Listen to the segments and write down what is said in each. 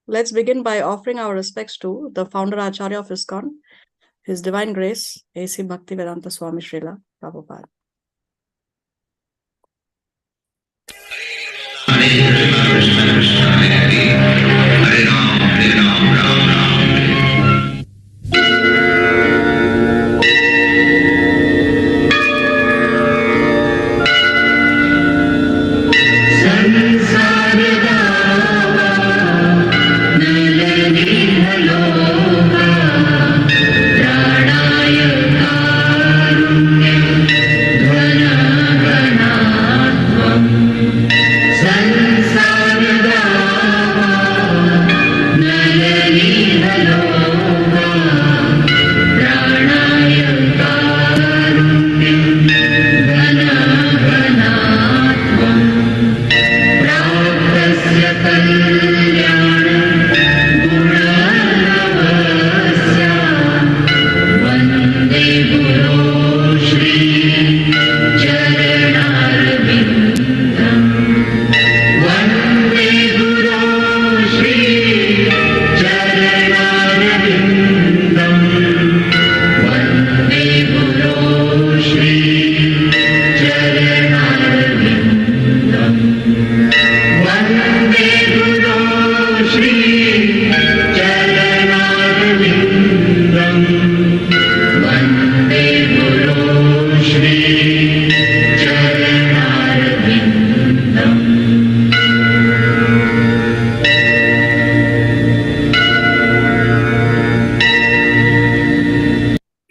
let's begin by offering our respects to the founder Acharya of ISKCON, His Divine Grace, A.C. Bhaktivedanta Swami Srila Prabhupada. Krishna Krishna Hare Hare Ram Ram Ram.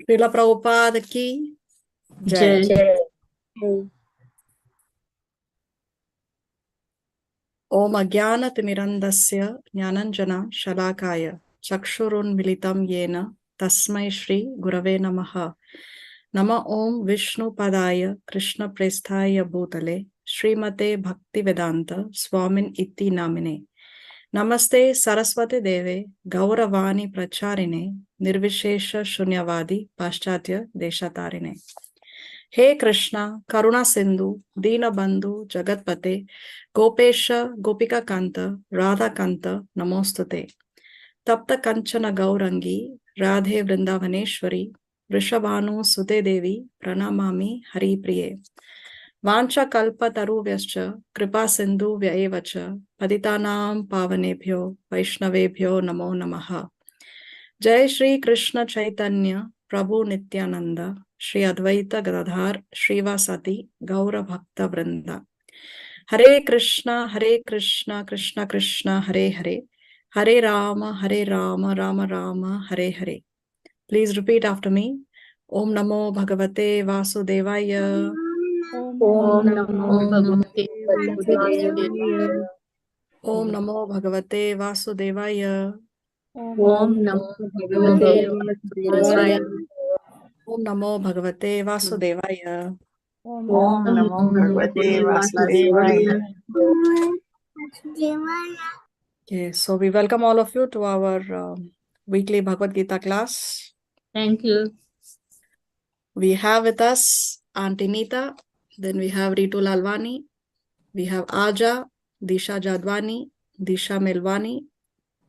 Srila Prabhupada ki Jai. Om Agyana Timirandasya Jnananjana Shalakaya Chakshurun Militam Yena Tasmai Shri Gurave Namaha. Nama Om Vishnu Padaya Krishna Presthaya Bhutale Srimate Bhaktivedanta Swamin Iti Namine. Namaste Saraswati Deve Gauravani Pracharine Nirvishesha Shunyavadi Paschatya Deshatarine. He Krishna Karuna Sindhu Dina Bandhu Jagatpate Gopesha Gopika Kanta Radha Kanta Namostate Tapta Kanchana Gaurangi Radhe Vrindavaneshwari Vrishabhanu Sute Devi Pranamami Hari Priye. Vancha Kalpa Taruvyascha Kripa Sindhu Vyaevacha Paditanam Pavanebhyo Vaishnavebhyo Namo Namaha. Jai Shri Krishna Chaitanya Prabhu Nityananda Shri Advaita Gadadhar Shrivasati Gaura Bhakta Vrinda. Hare Krishna Krishna Krishna Hare Hare Hare Rama Rama Rama Hare Hare. Please repeat after me. Om Namo Bhagavate Vasudevaya. Om Namo Bhagavate Vasudevaya. Om Namo Bhagavate Vasudevaya. Om Namo Bhagavate Vasudevaya. Om Namo Bhagavate Vasudevaya. Om Namo Bhagavate Vasudevaya. Okay, so we welcome all of you to our weekly Bhagavad Gita class. Thank you. We have with us Auntie Nita, then we have Ritu Lalwani, we have Aja, Disha Jadwani, Disha Melwani,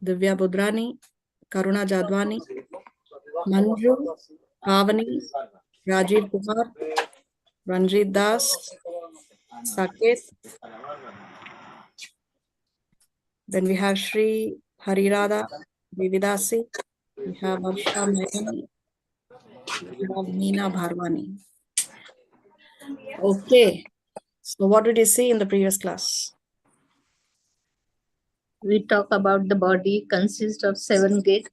Divya Budrani, Karuna Jadwani, Manju, Pavani, Rajiv Kumar, Ranjit Das, Saket. Then we have Shri Harirada Vividasi, we have Varsha Mayani, we have Meena Bharwani. Okay, so what did you see in the previous class? We talk about the body consists of 9 gates.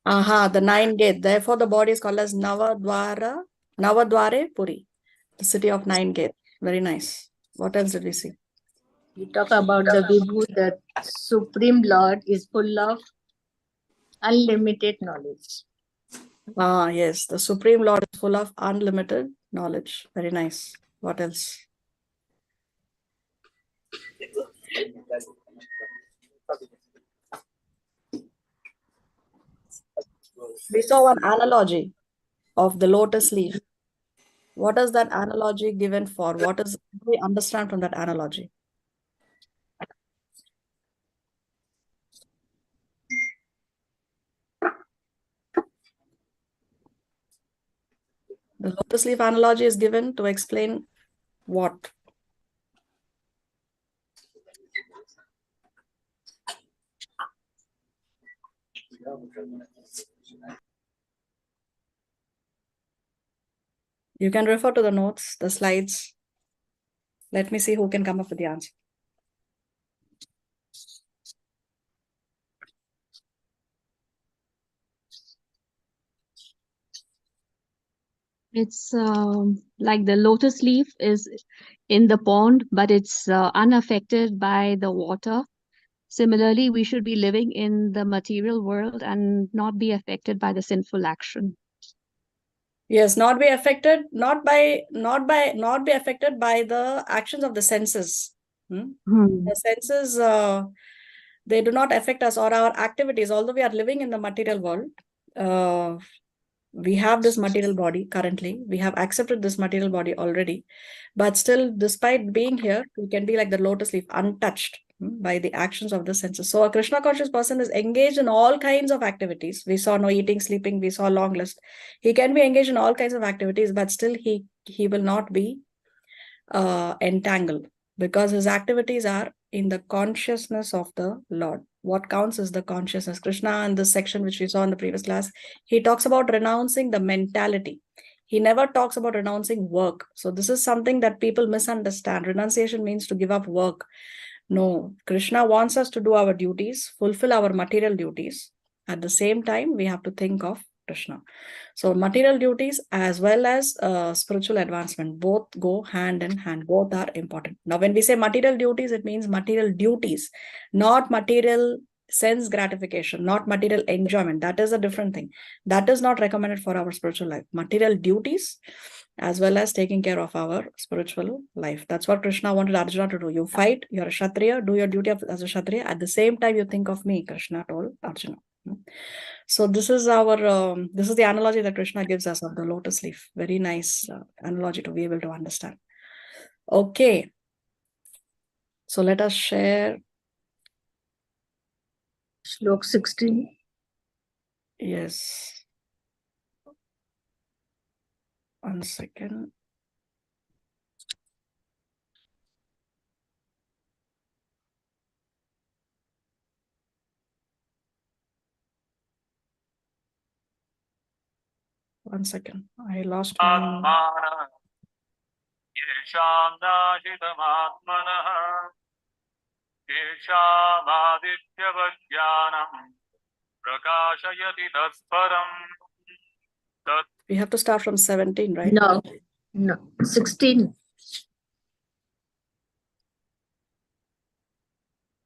The 9 gates. Therefore, the body is called as Navadware Puri, the city of 9 gates. Very nice. What else did we see? We talk about the Vibhu, the Supreme Lord is full of unlimited knowledge. Yes, the Supreme Lord is full of unlimited knowledge. Very nice. What else? We saw one analogy of the lotus leaf. What is that analogy given for? What do we understand from that analogy? The lotus leaf analogy is given to explain what? You can refer to the notes, the slides. Let me see who can come up with the answer. It's like the lotus leaf is in the pond, but it's unaffected by the water. Similarly, we should be living in the material world and not be affected by the sinful action. Yes, not be affected, not be affected by the actions of the senses. The senses, they do not affect us or our activities. Although we are living in the material world, we have this material body currently. We have accepted this material body already. But still, despite being here, we can be like the lotus leaf, untouched by the actions of the senses. So a Krishna conscious person is engaged in all kinds of activities. We saw no eating, sleeping, we saw a long list. He can be engaged in all kinds of activities, but still he will not be entangled because his activities are in the consciousness of the Lord. What counts is the consciousness. Krishna, in this section which we saw in the previous class, he talks about renouncing the mentality. He never talks about renouncing work. So this is something that people misunderstand. Renunciation means to give up work. No, Krishna wants us to do our duties, fulfill our material duties. At the same time, we have to think of Krishna. So material duties as well as spiritual advancement, both go hand in hand. Both are important. Now, when we say material duties, it means material duties, not material sense gratification, not material enjoyment. That is a different thing. That is not recommended for our spiritual life. Material duties as well as taking care of our spiritual life. That's what Krishna wanted Arjuna to do. You fight, you're a Kshatriya, do your duty as a Kshatriya. At the same time, you think of me, Krishna told Arjuna. So this is this is the analogy that Krishna gives us of the lotus leaf. Very nice analogy to be able to understand. Okay. So let us share. Shlok 16. Yes. 1 second. One second. I lost my... We have to start from 17, right? No, 16.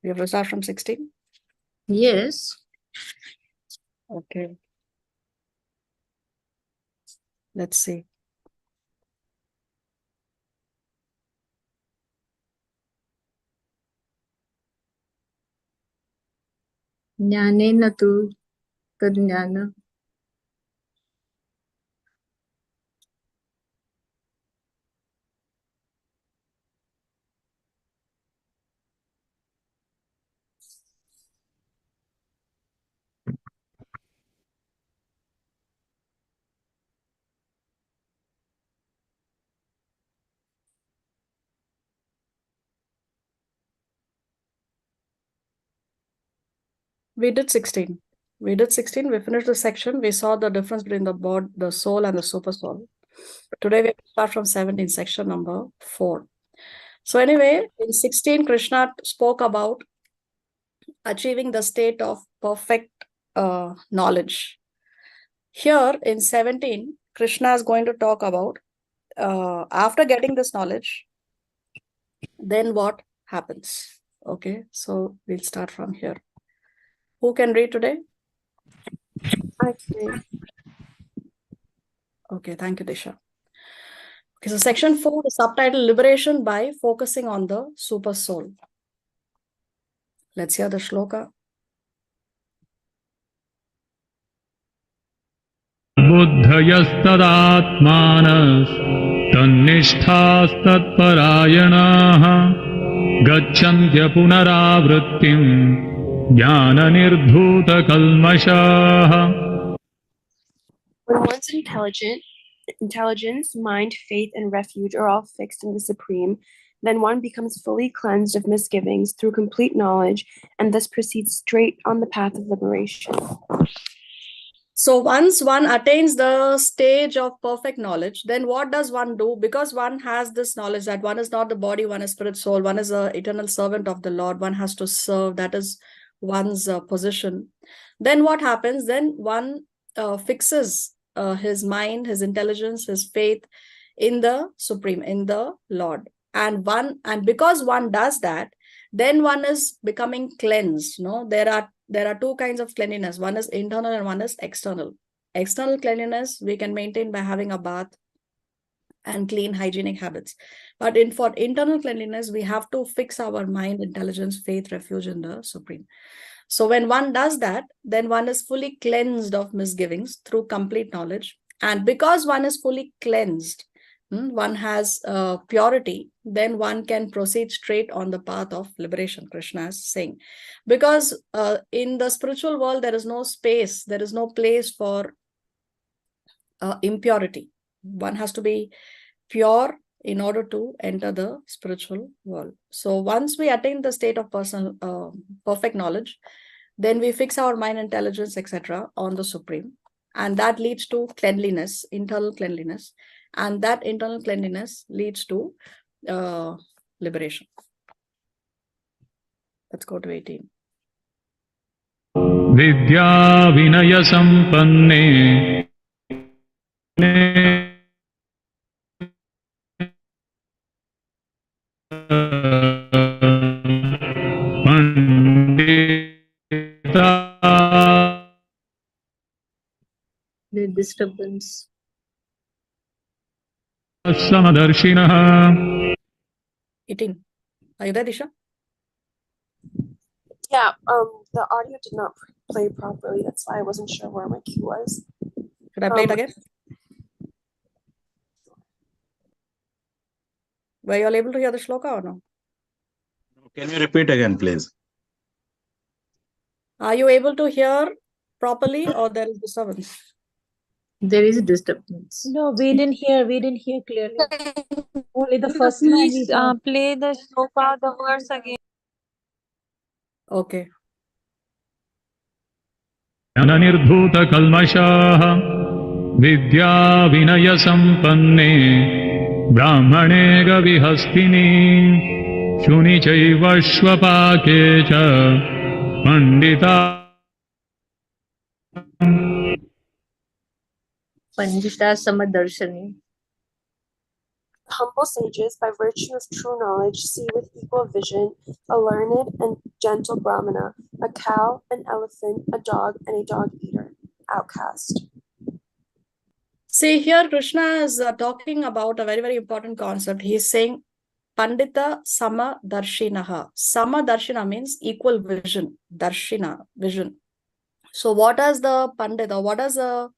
We have to start from 16? Yes. Okay. Let's see. Jnanena tu tadjnana. We did 16. We did 16. We finished the section. We saw the difference between the body, the soul, and the super soul. Today we start from 17, section number 4. So anyway, in 16, Krishna spoke about achieving the state of perfect knowledge. Here in 17, Krishna is going to talk about after getting this knowledge, then what happens? Okay, so we'll start from here. Who can read today? Okay. Okay, thank you, Disha. Okay, so section 4, the subtitle Liberation by Focusing on the Super Soul. Let's hear the shloka. बुद्धयस्तदात्मानः तन्निष्ठास्तत्परायणाः गच्छन्त्य पुनरावृत्तिं ज्ञाननिर्धूतकल्मषाः. When one's intelligent, intelligence, mind, faith, and refuge are all fixed in the Supreme, then one becomes fully cleansed of misgivings through complete knowledge, and thus proceeds straight on the path of liberation. So once one attains the stage of perfect knowledge, then what does one do? Because one has this knowledge that one is not the body, one is spirit, soul, one is an eternal servant of the Lord, one has to serve, that is one's position. Then what happens? Then one fixes his mind, his intelligence, his faith in the Supreme, in the Lord. And because one does that, then one is becoming cleansed. No, there are two kinds of cleanliness. One is internal and one is external. External cleanliness we can maintain by having a bath and clean hygienic habits. But for internal cleanliness, we have to fix our mind, intelligence, faith, refuge in the Supreme. So when one does that, then one is fully cleansed of misgivings through complete knowledge. And because one is fully cleansed, one has purity, then one can proceed straight on the path of liberation, Krishna is saying. Because in the spiritual world, there is no space, there is no place for impurity. One has to be pure in order to enter the spiritual world. So once we attain the state of perfect knowledge, then we fix our mind, intelligence, etc. on the Supreme. And that leads to cleanliness, internal cleanliness. And that internal cleanliness leads to liberation. Let's go to 18. Vidya Vinaya Sampanne Pandita. The disturbance. Samadarshinaha. 18. Are you there, Disha? Yeah, the audio did not play properly. That's why I wasn't sure where my cue was. Should I play it again? Were you all able to hear the shloka or no? Can you repeat again, please? Are you able to hear properly or there is disturbance? There is a disturbance. No, we didn't hear clearly. Only the first line we heard. Play the shloka, the verse again. Okay. Ananirdhuta Kalmashaha Vidya Vinaya Sampanne Brahmane Gavihastini Shuni Chaiva Shvapakecha Pandita. Pandita Samadarshani. Humble sages, by virtue of true knowledge, see with equal vision a learned and gentle Brahmana, a cow, an elephant, a dog, and a dog-eater, outcast. See, here Krishna is talking about a very, very important concept. He is saying, Pandita Sama Darshinaha. Sama Darshina means equal vision. Darshina, vision. So what does the Pandita, what does a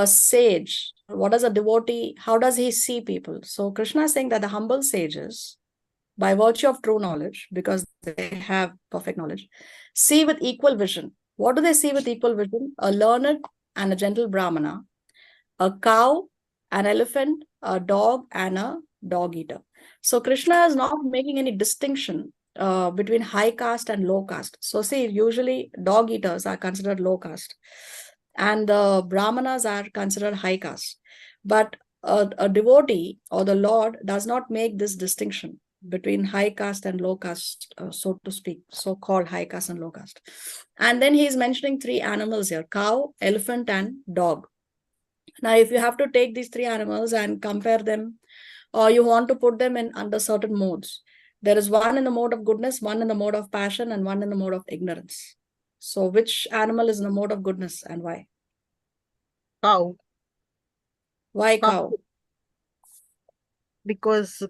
sage, what does a devotee, how does he see people? So Krishna is saying that the humble sages, by virtue of true knowledge, because they have perfect knowledge, see with equal vision. What do they see with equal vision? A learned and a gentle Brahmana, a cow, an elephant, a dog, and a dog eater. So Krishna is not making any distinction between high caste and low caste. So see, usually dog eaters are considered low caste and the Brahmanas are considered high caste. But a devotee or the Lord does not make this distinction between high caste and low caste, so to speak, so-called high caste and low caste. And then he is mentioning three animals here, cow, elephant, and dog. Now, if you have to take these three animals and compare them, or you want to put them in under certain modes, there is one in the mode of goodness, one in the mode of passion, and one in the mode of ignorance. So which animal is in the mode of goodness and why? Cow. Why cow? Because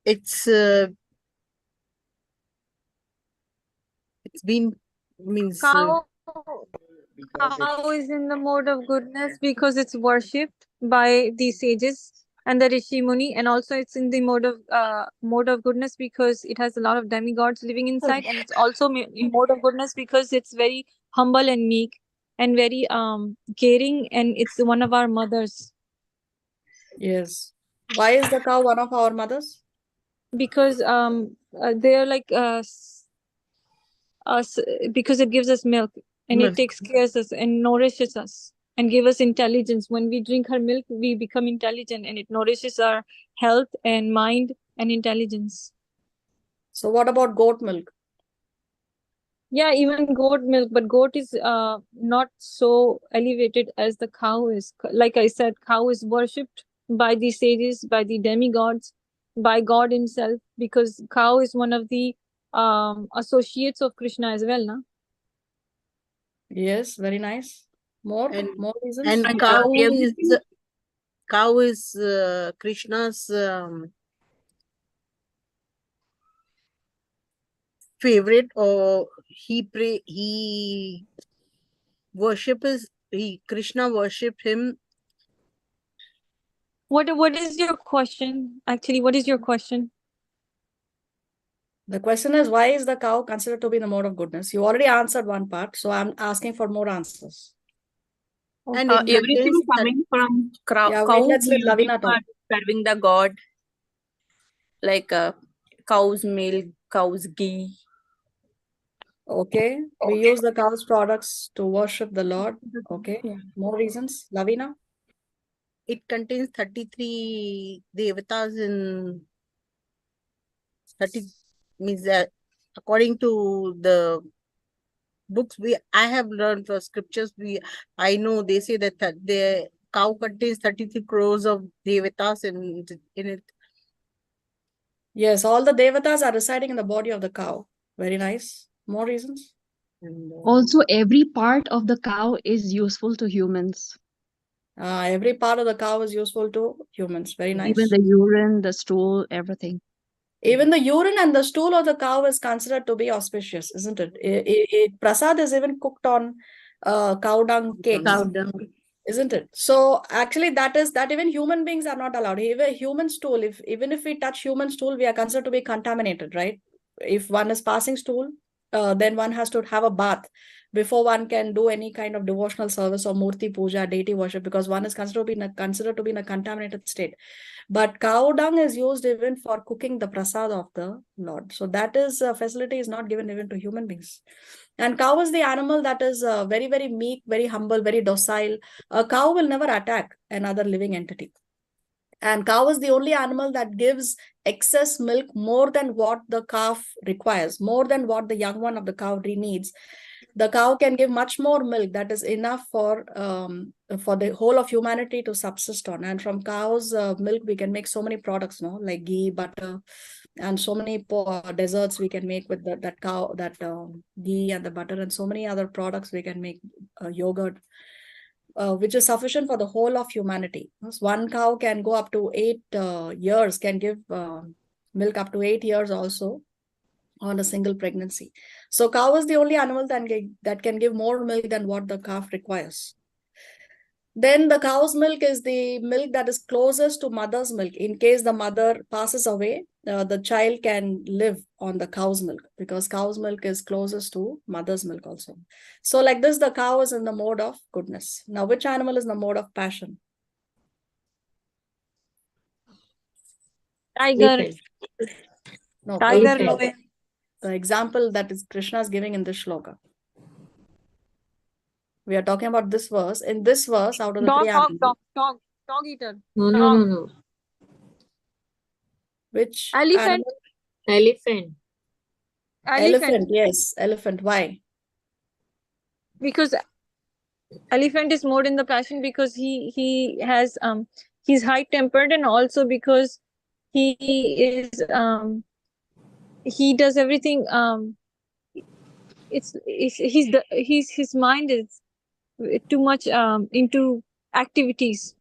it's been means Cow is in the mode of goodness because it's worshipped by these sages. and the Rishi Muni, and also it's in the mode of goodness because it has a lot of demigods living inside, and it's also in mode of goodness because it's very humble and meek and very caring, and it's one of our mothers. Yes. Why is the cow one of our mothers? Because they are like us, because it gives us milk and Milk. it takes care of us and nourishes us and give us intelligence. When we drink her milk, we become intelligent, and it nourishes our health and mind and intelligence. So what about goat milk? Yeah, even goat milk, but goat is not so elevated as the cow is. Like I said, cow is worshipped by the sages, by the demigods, by God himself, because cow is one of the associates of Krishna as well, na? Yes, very nice. More reasons? And cow is Krishna's favorite, or he Krishna worship him. What is your question? Actually, what is your question? The question is, why is the cow considered to be the mode of goodness? You already answered one part, so I'm asking for more answers. And everything coming from Yeah, cow let's let using Lavina for talk. serving the god, like cow's milk, cow's ghee. Okay, we use the cow's products to worship the Lord. Okay, more reasons, Lavina? It contains 33 devatas in 30, means that according to the books I have learned from scriptures, I know they say that the cow contains 33 crores of devatas in it. Yes, all the devatas are residing in the body of the cow. Very nice. More reasons? Also, every part of the cow is useful to humans. Every part of the cow is useful to humans. Very nice. Even the urine, the stool, everything. Even the urine and the stool of the cow is considered to be auspicious, isn't it? Prasad is even cooked on cow dung cakes. Cow dung. Isn't it? So actually that even human beings are not allowed. Even human stool, even if we touch human stool, we are considered to be contaminated, right? If one is passing stool, then one has to have a bath before one can do any kind of devotional service or murti puja, deity worship, because one is considered to be in a contaminated state. But cow dung is used even for cooking the prasad of the Lord. So that facility is not given even to human beings. And cow is the animal that is very, very meek, very humble, very docile. A cow will never attack another living entity. And cow is the only animal that gives excess milk more than what the calf requires, more than what the young one of the cow needs. The cow can give much more milk that is enough for the whole of humanity to subsist on. And from cow's milk, we can make so many products, no, like ghee, butter, and so many desserts we can make with that ghee and the butter, and so many other products we can make, yogurt, which is sufficient for the whole of humanity. One cow can go up to 8 years, can give milk up to 8 years also on a single pregnancy. So cow is the only animal that can give more milk than what the calf requires. Then the cow's milk is the milk that is closest to mother's milk. In case the mother passes away, the child can live on the cow's milk because cow's milk is closest to mother's milk also. So like this, the cow is in the mode of goodness. Now, which animal is in the mode of passion? Tiger. No, Tiger lion. the example that is Krishna is giving in this shloka. We are talking about this verse. In this verse, out of the three animals. Dog eater. No. Which Elephant. animal? Elephant, yes. Elephant. Why? Because elephant is more in the passion because he has he's high tempered, and also because he is he does everything his mind is too much into activities.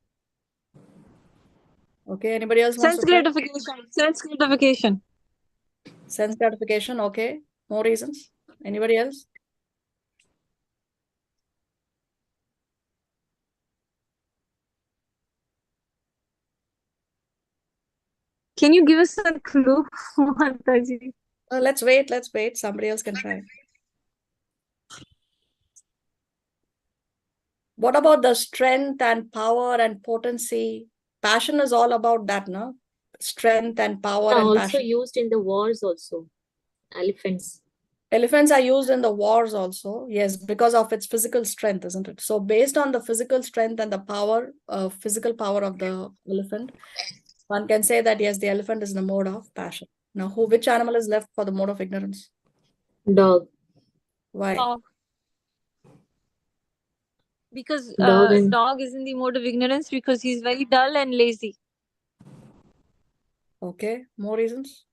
Okay, anybody else wants Sense to say? gratification. Sense gratification, okay. More reasons? Anybody else? Can you give us a clue, Mataji? Let's wait. Somebody else can try. What about the strength and power and potency? Passion is all about that, no? Strength and power and Also passion. used in the wars also. Elephants. Elephants are used in the wars also, yes, because of its physical strength, isn't it? So based on the physical strength and the power, physical power of the elephant, one can say that yes, the elephant is in the mode of passion. Now, which animal is left for the mode of ignorance? Dog. Why? Dog. Because Dog dog is in the mode of ignorance because he's very dull and lazy. Okay, more reasons?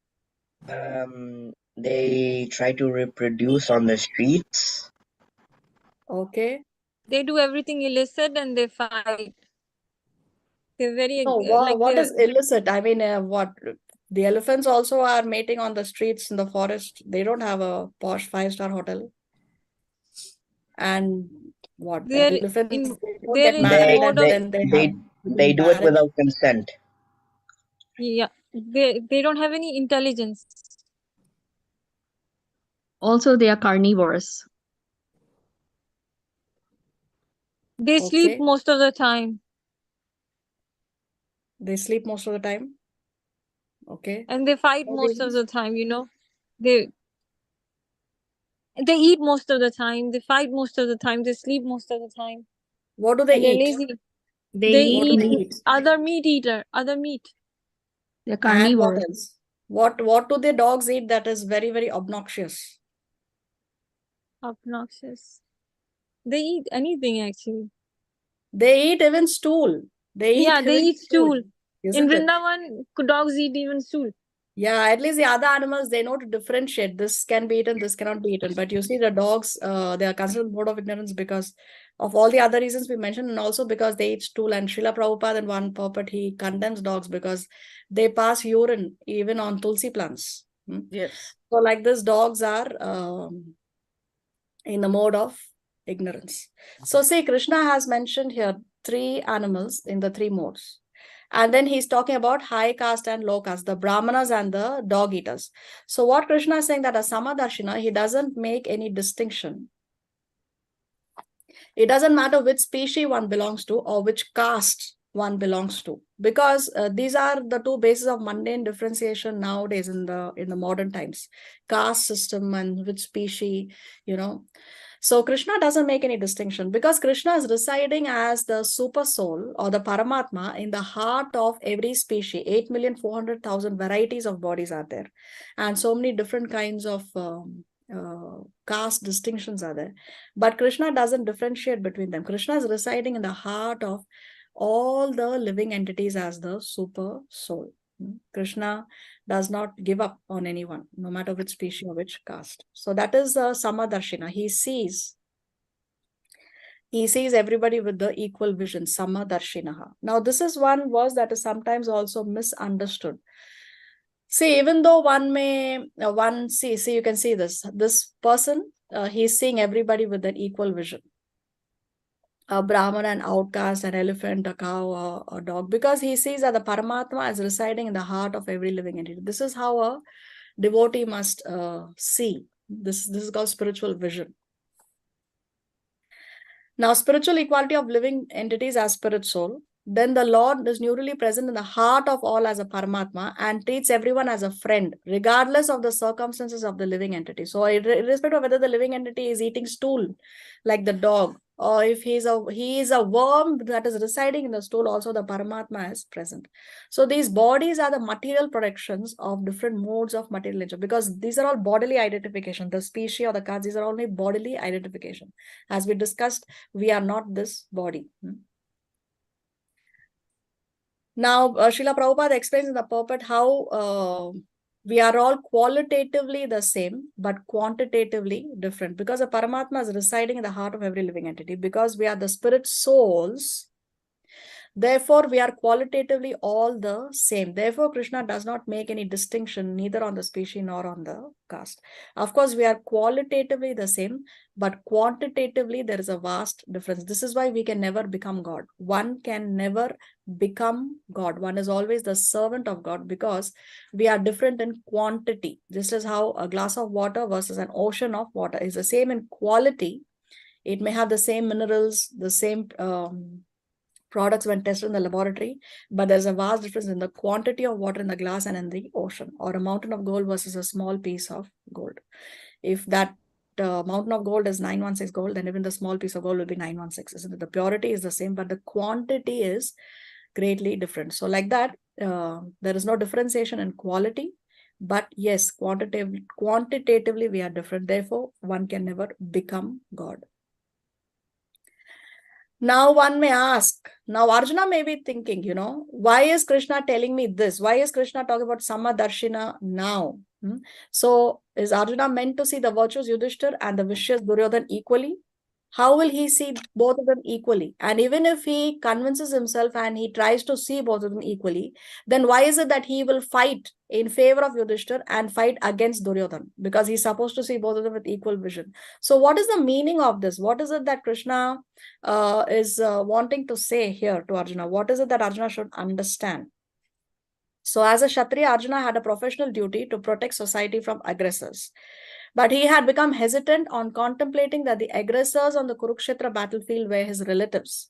They try to reproduce on the streets. Okay. They do everything illicit and they fight. They're very No, what is illicit? I mean, what? The elephants also are mating on the streets in the forest. They don't have a posh 5-star hotel. And what? They're Elephants in don't they're get in the married mode and of then they do it without consent. yeah. They don't have any intelligence. Also, they are carnivores. They sleep Okay. most of the time. They sleep most of the time. Okay. And they fight More most of reasons? the time, you know. They eat most of the time, they fight most of the time, they sleep most of the time. What do they And they're eat? lazy. They What do eat they meat. eat? Other meat. They're And carnivores. what else? What do the dogs eat that is very, very obnoxious? Obnoxious. They eat anything actually. They eat even stool. They Yeah, eat they even eat stool. In isn't it? Vrindavan, dogs eat even stool. Yeah, at least the other animals, they know to differentiate. This can be eaten, this cannot be eaten. But you see the dogs, they are considered mode of ignorance because of all the other reasons we mentioned, and also because they eat stool. And Srila Prabhupada in one purport, he condemns dogs because they pass urine even on tulsi plants. Yes. So like this, dogs are in the mode of ignorance. So see, Krishna has mentioned here 3 animals in the 3 modes. And then he's talking about high caste and low caste, the brahmanas and the dog eaters. So what Krishna is saying that as Samadarshina, he doesn't make any distinction. It doesn't matter which species one belongs to or which caste one belongs to, because these are the 2 bases of mundane differentiation nowadays in the modern times, caste system and which species, you know. So Krishna doesn't make any distinction because Krishna is residing as the super soul or the Paramatma in the heart of every species. 8,400,000 varieties of bodies are there. And so many different kinds of caste distinctions are there. But Krishna doesn't differentiate between them. Krishna is residing in the heart of all the living entities as the super soul. Krishna does not give up on anyone, no matter which species or which caste. So that is the Samadarshina. He sees everybody with the equal vision, Samadarshinaha. Now, this is one verse that is sometimes also misunderstood. See, even though one may, see, you can see this person, he's seeing everybody with an equal vision. A Brahman, an outcast, an elephant, a cow, a dog, because he sees that the Paramatma is residing in the heart of every living entity. This is how a devotee must see. This is called spiritual vision. Now, spiritual equality of living entities as spirit soul, then the Lord is neurally present in the heart of all as a Paramatma and treats everyone as a friend, regardless of the circumstances of the living entity. So, irrespective of whether the living entity is eating stool, like the dog, or if he is a worm that is residing in the stool, also the Paramatma is present. So, these bodies are the material projections of different modes of material nature, because these are all bodily identification. The species or the caste, these are only bodily identification. As we discussed, we are not this body. Now, Srila Prabhupada explains in the purport how we are all qualitatively the same, but quantitatively different, because the Paramatma is residing in the heart of every living entity. Because we are the spirit souls, Therefore, we are qualitatively all the same. Therefore, Krishna does not make any distinction neither on the species nor on the caste. Of course, we are qualitatively the same, but quantitatively there is a vast difference. This is why we can never become God. One can never become God. One is always the servant of God because we are different in quantity. Just as how a glass of water versus an ocean of water is the same in quality. It may have the same minerals, the same products when tested in the laboratory, but there's a vast difference in the quantity of water in the glass and in the ocean, or a mountain of gold versus a small piece of gold. If that mountain of gold is 916 gold, then even the small piece of gold will be 916. Isn't it? The purity is the same, but the quantity is greatly different. So like that, there is no differentiation in quality, but yes, quantitatively we are different. Therefore, one can never become God. Now one may ask, now Arjuna may be thinking, why is Krishna telling me this? Why is Krishna talking about Samadarshina now? So is Arjuna meant to see the virtuous Yudhishthir and the vicious Duryodhan equally? How will he see both of them equally? And even if he convinces himself and he tries to see both of them equally, then why is it that he will fight in favor of Yudhishthir and fight against Duryodhan? Because he's supposed to see both of them with equal vision. So what is the meaning of this? What is it that Krishna is wanting to say here to Arjuna? What is it that Arjuna should understand? So as a Kshatriya, Arjuna had a professional duty to protect society from aggressors. But he had become hesitant on contemplating that the aggressors on the Kurukshetra battlefield were his relatives.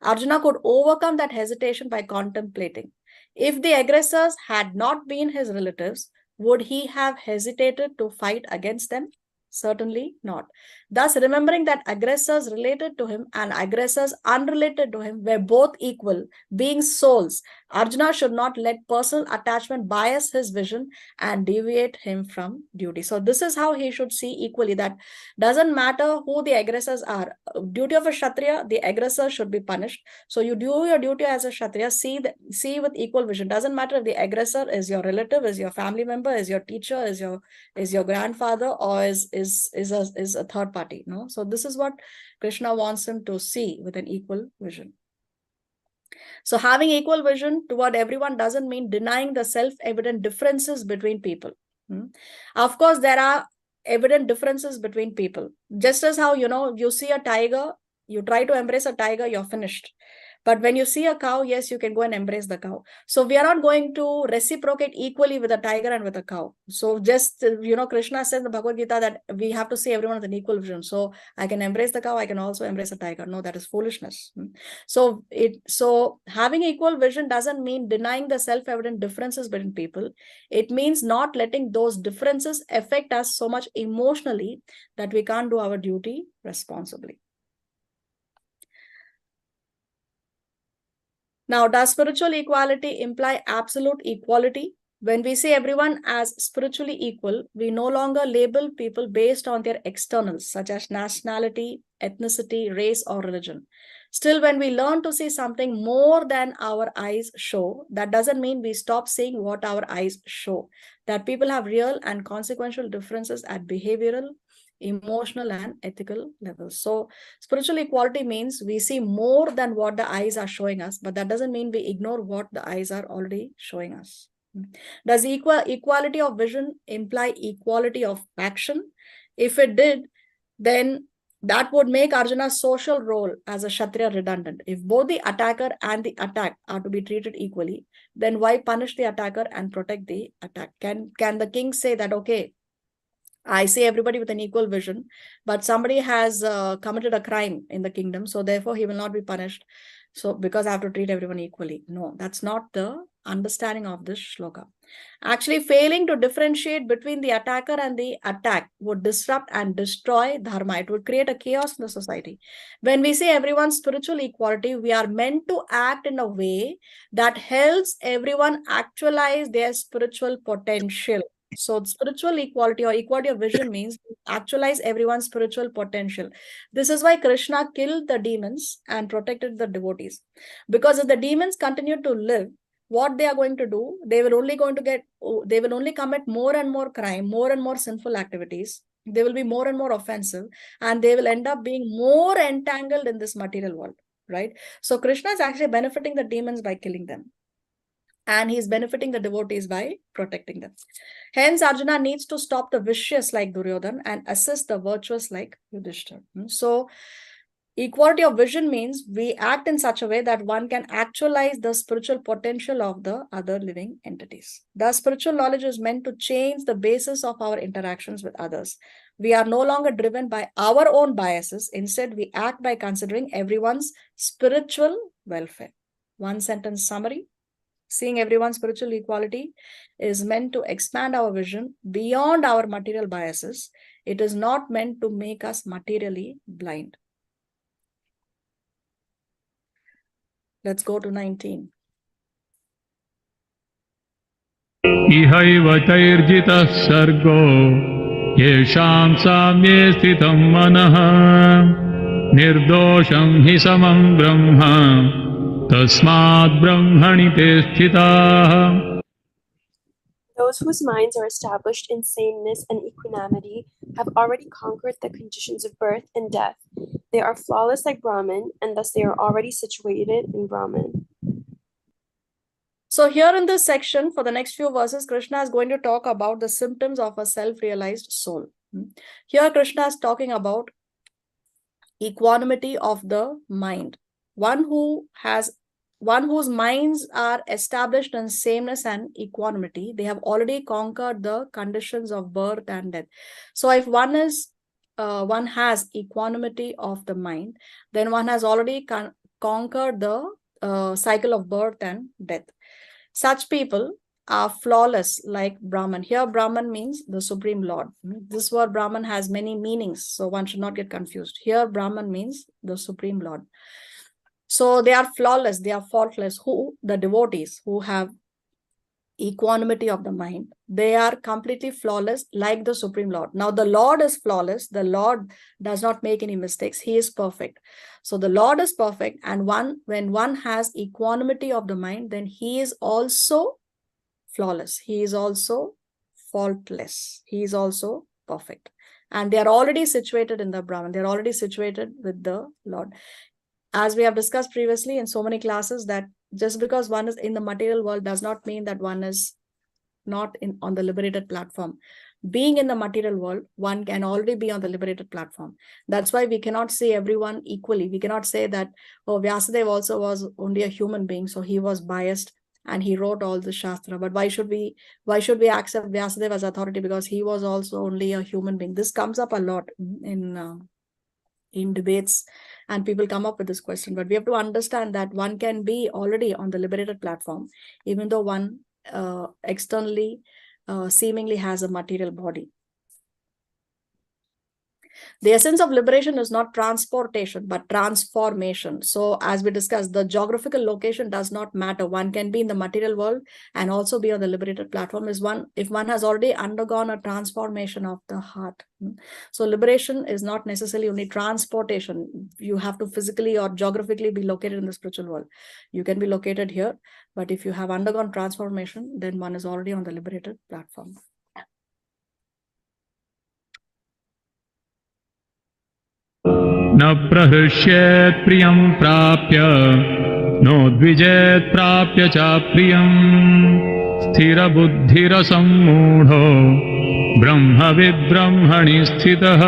Arjuna could overcome that hesitation by contemplating. If the aggressors had not been his relatives, would he have hesitated to fight against them? Certainly not. Thus, remembering that aggressors related to him and aggressors unrelated to him were both equal, being souls, Arjuna should not let personal attachment bias his vision and deviate him from duty. So this is how he should see equally, that doesn't matter who the aggressors are. Duty of a Kshatriya, the aggressor should be punished. So you do your duty as a Kshatriya, see with equal vision. Doesn't matter if the aggressor is your relative, is your family member, is your teacher, is your grandfather, or is a third party. No, so this is what Krishna wants him to see with an equal vision. So having equal vision toward everyone doesn't mean denying the self-evident differences between people. Of course, there are evident differences between people. Just as how, you see a tiger, you try to embrace a tiger, you're finished. But when you see a cow, yes, you can go and embrace the cow. So we are not going to reciprocate equally with a tiger and with a cow. So just, Krishna says in the Bhagavad Gita that we have to see everyone with an equal vision. So I can embrace the cow, I can also embrace a tiger. No, that is foolishness. So having equal vision doesn't mean denying the self-evident differences between people. It means not letting those differences affect us so much emotionally that we can't do our duty responsibly. Now, does spiritual equality imply absolute equality? When we see everyone as spiritually equal, we no longer label people based on their externals, such as nationality, ethnicity, race, or religion. Still, when we learn to see something more than our eyes show, that doesn't mean we stop seeing what our eyes show. That people have real and consequential differences at behavioral, emotional, and ethical levels. So spiritual equality means we see more than what the eyes are showing us, but that doesn't mean we ignore what the eyes are already showing us. Does equality of vision imply equality of action? If it did, then that would make Arjuna's social role as a Kshatriya redundant. If both the attacker and the attacked are to be treated equally, then why punish the attacker and protect the attack? Can the king say that, okay, I see everybody with an equal vision, but somebody has committed a crime in the kingdom, so therefore he will not be punished. So because I have to treat everyone equally. No, that's not the understanding of this shloka. Actually, failing to differentiate between the attacker and the attack would disrupt and destroy dharma. It would create a chaos in the society. When we say everyone's spiritual equality, we are meant to act in a way that helps everyone actualize their spiritual potential. So spiritual equality or equality of vision means actualize everyone's spiritual potential. This is why Krishna killed the demons and protected the devotees. Because if the demons continue to live, what they are going to do, they will only commit more and more crime, more and more sinful activities. They will be more and more offensive, and they will end up being more entangled in this material world. right? So Krishna is actually benefiting the demons by killing them. And he's benefiting the devotees by protecting them. Hence, Arjuna needs to stop the vicious like Duryodhan and assist the virtuous like Yudhishthira. So, equality of vision means we act in such a way that one can actualize the spiritual potential of the other living entities. Thus, spiritual knowledge is meant to change the basis of our interactions with others. We are no longer driven by our own biases. Instead, we act by considering everyone's spiritual welfare. One sentence summary. Seeing everyone's spiritual equality is meant to expand our vision beyond our material biases. It is not meant to make us materially blind. Let's go to 19. Ihaiva tairjitah sargo yesham samye sthitam manah nirdosham hi samam brahma tasmad brahmani te sthitah. Those whose minds are established in sameness and equanimity have already conquered the conditions of birth and death. They are flawless like Brahman, and thus they are already situated in Brahman. So here in this section, for the next few verses, Krishna is going to talk about the symptoms of a self-realized soul. Here Krishna is talking about equanimity of the mind. One whose minds are established in sameness and equanimity, they have already conquered the conditions of birth and death. So if one has equanimity of the mind, then one has already conquered the cycle of birth and death. Such people are flawless like Brahman. Here Brahman means the Supreme Lord. This word Brahman has many meanings, so one should not get confused. Here Brahman means the Supreme Lord. So they are flawless, they are faultless. The devotees who have equanimity of the mind, they are completely flawless like the Supreme Lord. Now the Lord is flawless. The Lord does not make any mistakes. He is perfect. So the Lord is perfect, and when one has equanimity of the mind, then he is also flawless. He is also faultless. He is also perfect. And they are already situated in the Brahman. They are already situated with the Lord. As we have discussed previously in so many classes, that just because one is in the material world does not mean that one is not on the liberated platform. Being in the material world, one can already be on the liberated platform. That's why we cannot see everyone equally. We cannot say that, oh, Vyasadeva also was only a human being, so he was biased and he wrote all the Shastra. But why should we accept Vyasadeva as authority? Because he was also only a human being. This comes up a lot in debates, and people come up with this question. But we have to understand that one can be already on the liberated platform, even though one externally seemingly has a material body. The essence of liberation is not transportation, but transformation. So as we discussed, the geographical location does not matter. One can be in the material world and also be on the liberated platform if one has already undergone a transformation of the heart. So liberation is not necessarily only transportation. You have to physically or geographically be located in the spiritual world. You can be located here, but if you have undergone transformation, then one is already on the liberated platform. न प्रहृष्येत् प्रियं प्राप्य नोद्विजेत् प्राप्य च प्रियं स्थिरबुद्धिरसम्मूढो ब्रह्मविद्ब्रह्मणि स्थितः.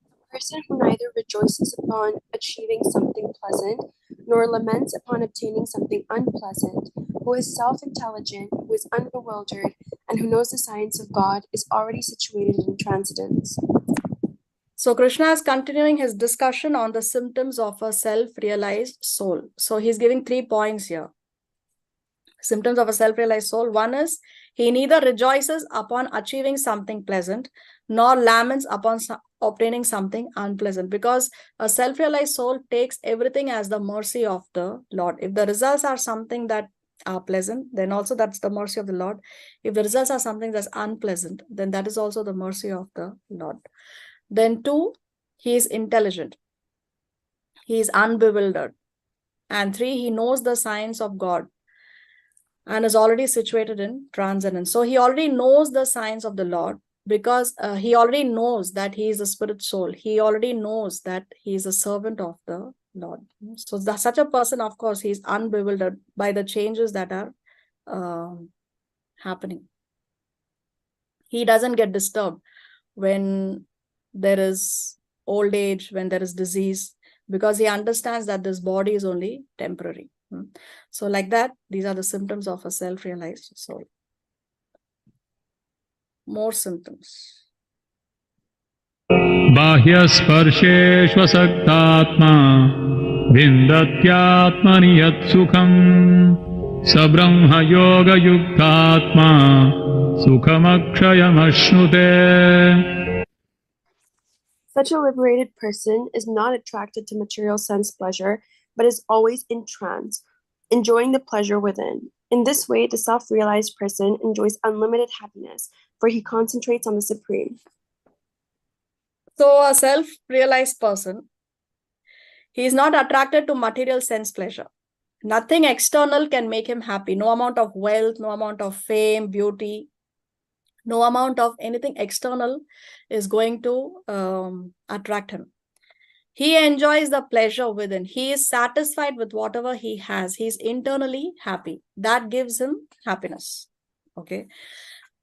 A person who neither rejoices upon achieving something pleasant nor laments upon obtaining something unpleasant, who is self-intelligent, who is unbewildered, and who knows the science of God, is already situated in transcendence. So Krishna is continuing his discussion on the symptoms of a self-realized soul. So he's giving 3 points here. Symptoms of a self-realized soul. One is, he neither rejoices upon achieving something pleasant, nor laments upon obtaining something unpleasant, because a self-realized soul takes everything as the mercy of the Lord. If the results are something that are pleasant, then also that's the mercy of the Lord. If the results are something that's unpleasant, then that is also the mercy of the Lord. Then 2, he is intelligent. He is unbewildered. And 3, he knows the science of God and is already situated in transcendence. So he already knows the science of the Lord. because he already knows that he is a spirit soul. He already knows that he is a servant of the Lord. So such a person, of course, he is unbewildered by the changes that are happening. He doesn't get disturbed when there is old age, when there is disease, because he understands that this body is only temporary. So like that, these are the symptoms of a self-realized soul. More symptoms. बाह्यस्पर्शेष्वसक्तात्मा विन्दत्यात्मनि यत्सुखम् सब्रह्मयोगयुक्तात्मा सुखमक्षयमश्नुते. Such a liberated person is not attracted to material sense pleasure, but is always in trance, enjoying the pleasure within. In this way, the self-realized person enjoys unlimited happiness, for he concentrates on the Supreme. So a self-realized person, he is not attracted to material sense pleasure. Nothing external can make him happy. No amount of wealth, no amount of fame, beauty, no amount of anything external is going to attract him. He enjoys the pleasure within. He is satisfied with whatever he has. He is internally happy. That gives him happiness. Okay.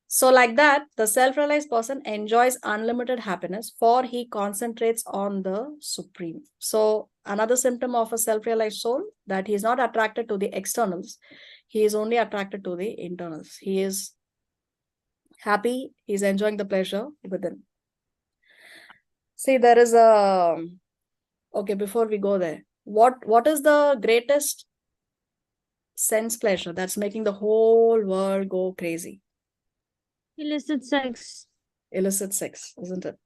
So like that, the self-realized person enjoys unlimited happiness, for he concentrates on the Supreme. So another symptom of a self-realized soul, that he is not attracted to the externals. He is only attracted to the internals. He is happy. He is enjoying the pleasure within. See, there is a... Okay, before we go there, what is the greatest sense pleasure that's making the whole world go crazy? Illicit sex. Illicit sex, isn't it?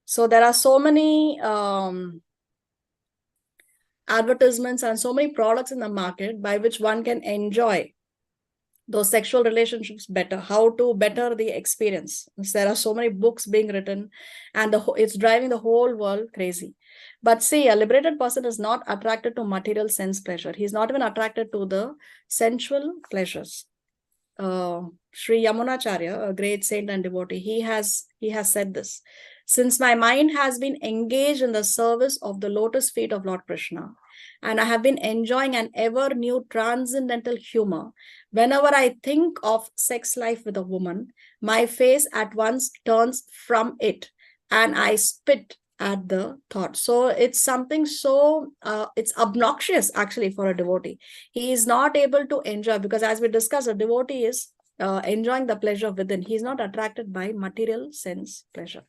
So there are so many advertisements and so many products in the market by which one can enjoy those sexual relationships better, how to better the experience. There are so many books being written, and it's driving the whole world crazy. But see, a liberated person is not attracted to material sense pleasure. He's not even attracted to the sensual pleasures. Sri Yamunacharya, a great saint and devotee, he has said this: since my mind has been engaged in the service of the lotus feet of Lord Krishna, and I have been enjoying an ever new transcendental humor, whenever I think of sex life with a woman, my face at once turns from it, and I spit at the thought. So it's something so, it's obnoxious actually for a devotee. He is not able to enjoy, because as we discussed, a devotee is enjoying the pleasure within. He is not attracted by material sense pleasure.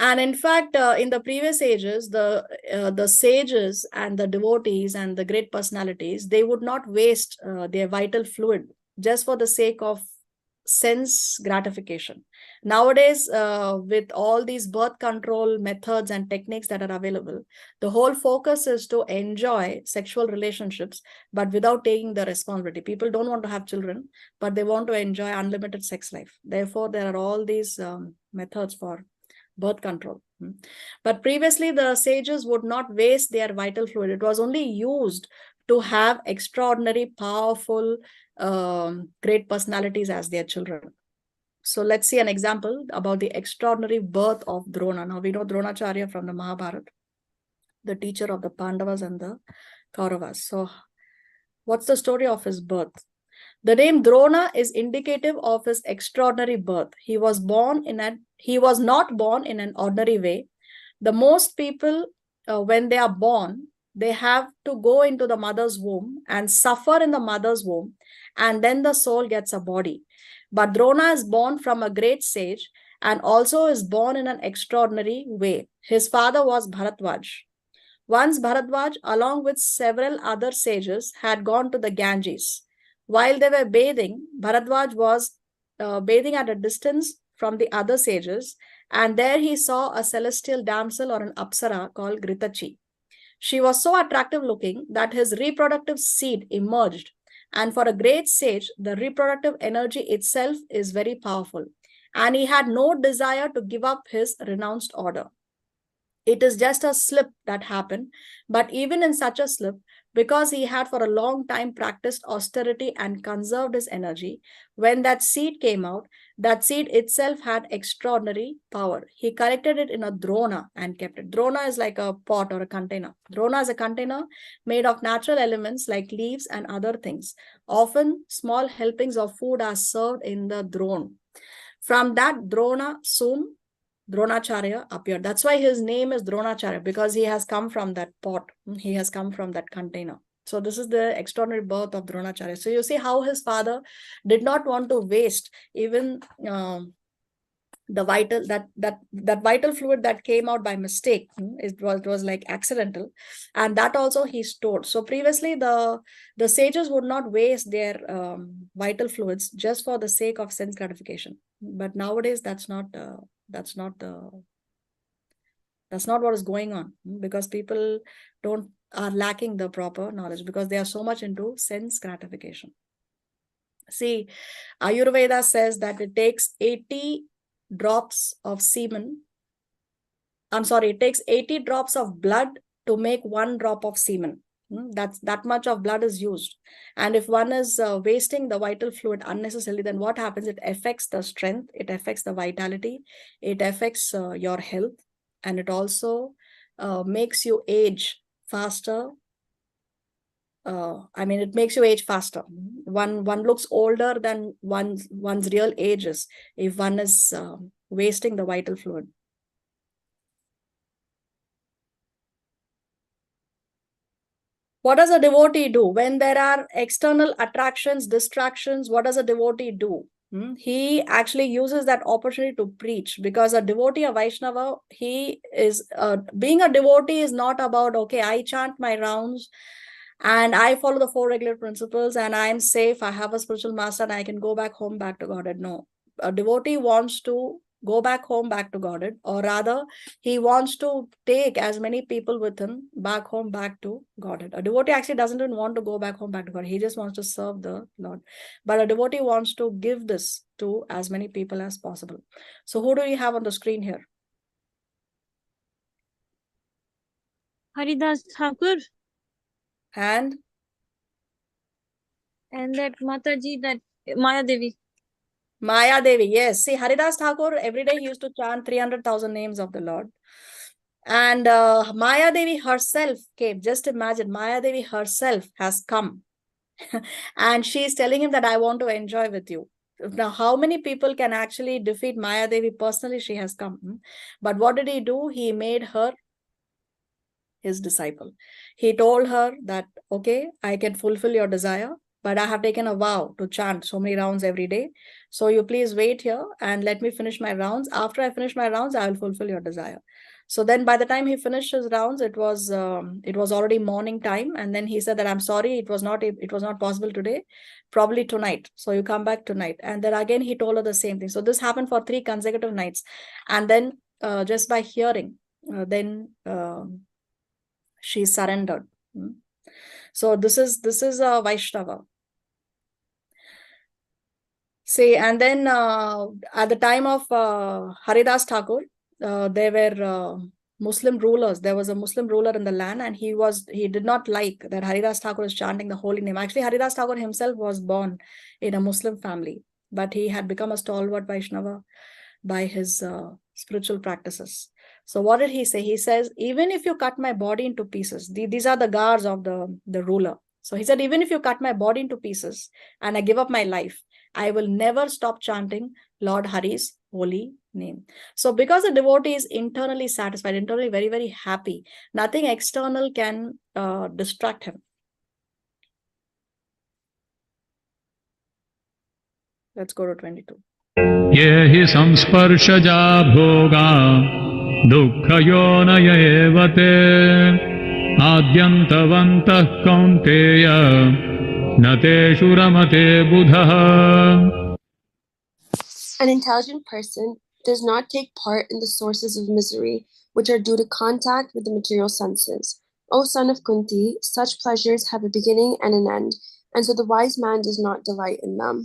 And in fact, in the previous ages, the sages and the devotees and the great personalities, they would not waste their vital fluid just for the sake of sense gratification. Nowadays, with all these birth control methods and techniques that are available, the whole focus is to enjoy sexual relationships, but without taking the responsibility. People don't want to have children, but they want to enjoy unlimited sex life. Therefore, there are all these methods for birth control. But previously, the sages would not waste their vital fluid. It was only used to have extraordinary, powerful, great personalities as their children. So let's see an example about the extraordinary birth of Drona. Now we know Dronacharya from the Mahabharata, the teacher of the Pandavas and the Kauravas. So what's the story of his birth? The name Drona is indicative of his extraordinary birth. He was not born in an ordinary way. The most people, when they are born, they have to go into the mother's womb and suffer in the mother's womb, and then the soul gets a body. But Drona is born from a great sage and also is born in an extraordinary way. His father was Bharadwaj. Once Bharadwaj, along with several other sages, had gone to the Ganges. While they were bathing, Bharadwaj was bathing at a distance from the other sages, and there he saw a celestial damsel or an apsara called Gritachi. She was so attractive looking that his reproductive seed emerged. And for a great sage, the reproductive energy itself is very powerful. And he had no desire to give up his renounced order. It is just a slip that happened. But even in such a slip, because he had for a long time practiced austerity and conserved his energy. When that seed came out, that seed itself had extraordinary power. He collected it in a drona and kept it. Drona is like a pot or a container. Drona is a container made of natural elements like leaves and other things. Often, small helpings of food are served in the drone. From that drona, soon Dronacharya appeared. That's why his name is Dronacharya, because he has come from that pot. He has come from that container. So this is the extraordinary birth of Dronacharya. So you see how his father did not want to waste even the vital that vital fluid that came out by mistake. It was like accidental, and that also he stored. So previously the sages would not waste their vital fluids just for the sake of sense gratification, but nowadays that's not what is going on, because people are lacking the proper knowledge because they are so much into sense gratification. See, Ayurveda says that it takes 80 drops of semen. It takes 80 drops of blood to make 1 drop of semen. That much of blood is used. And if one is wasting the vital fluid unnecessarily, then what happens? It affects the strength, it affects the vitality, it affects your health, and it also makes you age faster. It makes you age faster. One looks older than one's real age is if one is wasting the vital fluid. What does a devotee do when there are external attractions, distractions? What does a devotee do? He actually uses that opportunity to preach, because a devotee, a Vaishnava, he is being a devotee is not about, okay, I chant my rounds and I follow the 4 regular principles and I'm safe, I have a spiritual master and I can go back home, back to Godhead. No, a devotee wants to go back home, back to Godhead, or rather he wants to take as many people with him back home, back to Godhead. A devotee actually doesn't even want to go back home, back to God. He just wants to serve the Lord. But a devotee wants to give this to as many people as possible. So who do we have on the screen here? Haridas Thakur. And that Mataji, that Maya Devi. Maya Devi, yes. See, Haridas Thakur, every day he used to chant 300,000 names of the Lord. And Maya Devi herself came. Just imagine, Maya Devi herself has come. And she is telling him that I want to enjoy with you. Now, how many people can actually defeat Maya Devi? Personally, she has come. But what did he do? He made her his disciple. He told her that, okay, I can fulfill your desire, but I have taken a vow to chant so many rounds every day. So you please wait here and let me finish my rounds. After I finish my rounds, I will fulfill your desire. So then by the time he finished his rounds, it was already morning time. And then he said that, I'm sorry, it was not possible today, probably tonight. So you come back tonight. And then again, he told her the same thing. So this happened for 3 consecutive nights. And then just by hearing, she surrendered. So this is a Vaishnava. See, and then at the time of Haridas Thakur, there were Muslim rulers. There was a Muslim ruler in the land, and he did not like that Haridas Thakur is chanting the holy name. Actually, Haridas Thakur himself was born in a Muslim family, but he had become a stalwart Vaishnava by his spiritual practices. So what did he say? He says, even if you cut my body into pieces, these are the guards of the ruler. So he said, even if you cut my body into pieces and I give up my life, I will never stop chanting Lord Hari's holy name. So because the devotee is internally satisfied, internally very, very happy, nothing external can distract him. Let's go to 22. Yehi samsparshaja bhoga dukkhayonaya evate adyantavantah kaunteya nateshu ramate buddha. An intelligent person does not take part in the sources of misery, which are due to contact with the material senses. O son of Kunti, such pleasures have a beginning and an end, and so the wise man does not delight in them.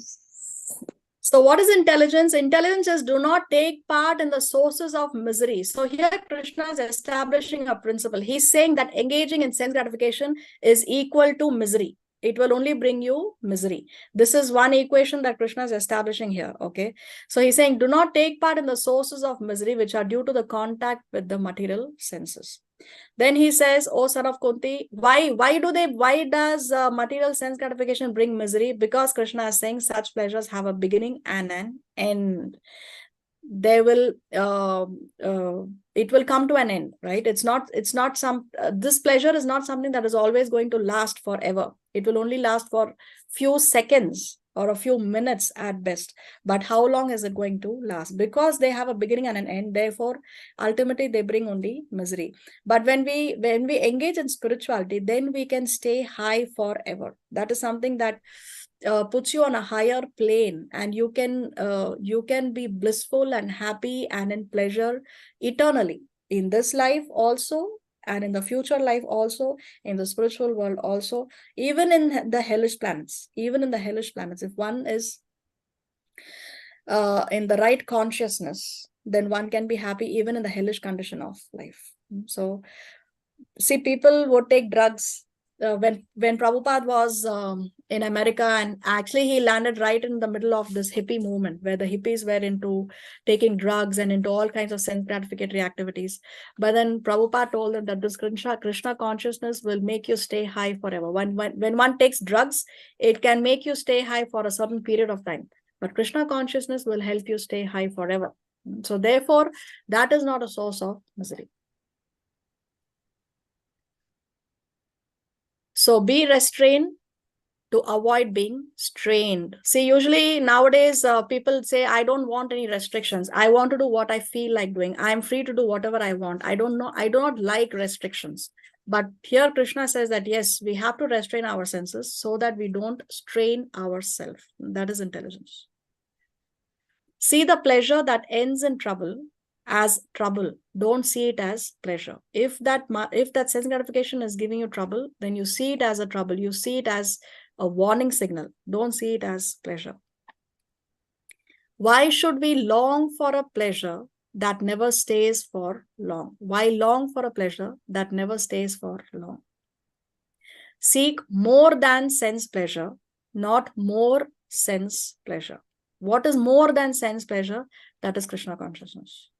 So what is intelligence? Intelligence is do not take part in the sources of misery. So here Krishna is establishing a principle. He's saying that engaging in sense gratification is equal to misery. It will only bring you misery. This is one equation that Krishna is establishing here. Okay. So he's saying do not take part in the sources of misery which are due to the contact with the material senses. Then he says, "Oh son of Kunti, why does material sense gratification bring misery? Because Krishna is saying such pleasures have a beginning and an end. They will it will come to an end, right? It's not some this pleasure is not something that is always going to last forever. It will only last for few seconds or a few minutes at best. But how long is it going to last? Because they have a beginning and an end, therefore ultimately they bring only misery. But when we engage in spirituality, then we can stay high forever. That is something that puts you on a higher plane, and you can be blissful and happy and in pleasure eternally, in this life also, and in the future life also, in the spiritual world also, even in the hellish planets. If one is in the right consciousness, then one can be happy even in the hellish condition of life. So see, people would take drugs. When Prabhupada was in America, and actually he landed right in the middle of this hippie movement where the hippies were into taking drugs and into all kinds of sense gratificatory activities. But then Prabhupada told them that this Krishna consciousness will make you stay high forever. When one takes drugs, it can make you stay high for a certain period of time. But Krishna consciousness will help you stay high forever. So therefore, that is not a source of misery. So be restrained to avoid being strained. See, usually nowadays people say, I don't want any restrictions. I want to do what I feel like doing. I'm free to do whatever I want. I do not like restrictions. But here Krishna says that yes, we have to restrain our senses so that we don't strain ourselves. That is intelligence. See the pleasure that ends in trouble as trouble. Don't see it as pleasure. If that sense gratification is giving you trouble, then you see it as a trouble. You see it as a warning signal. Don't see it as pleasure. Why should we long for a pleasure that never stays for long? Why long for a pleasure that never stays for long? Seek more than sense pleasure, not more sense pleasure. What is more than sense pleasure? That is Krishna consciousness.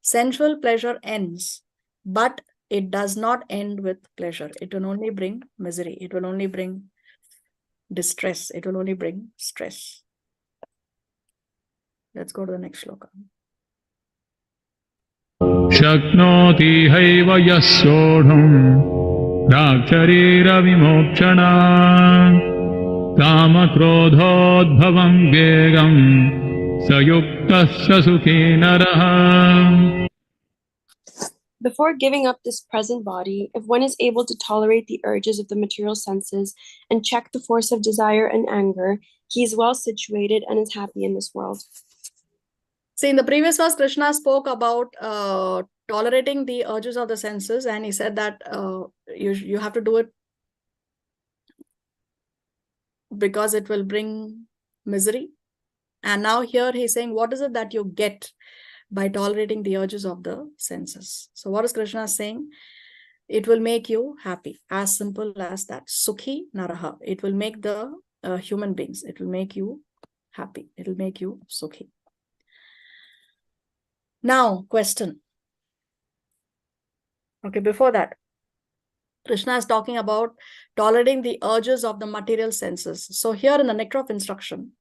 Sensual pleasure ends, but it does not end with pleasure. It will only bring misery. It will only bring distress. It will only bring stress. Let's go to the next shloka. Shaknoti haiva yasodham raksharira vimokshana kama krodhodbhavam gegam sayuktasya sukhi naraha. Before giving up this present body, if one is able to tolerate the urges of the material senses and check the force of desire and anger, he is well situated and is happy in this world. See, in the previous verse, Krishna spoke about tolerating the urges of the senses, and he said that you have to do it because it will bring misery. And now here he's saying, what is it that you get by tolerating the urges of the senses? So what is Krishna saying? It will make you happy. As simple as that. Sukhi naraha. It will make the human beings. It will make you happy. It will make you sukhi. Now, question. Okay, before that, Krishna is talking about tolerating the urges of the material senses. So here in the Nectar of Instruction,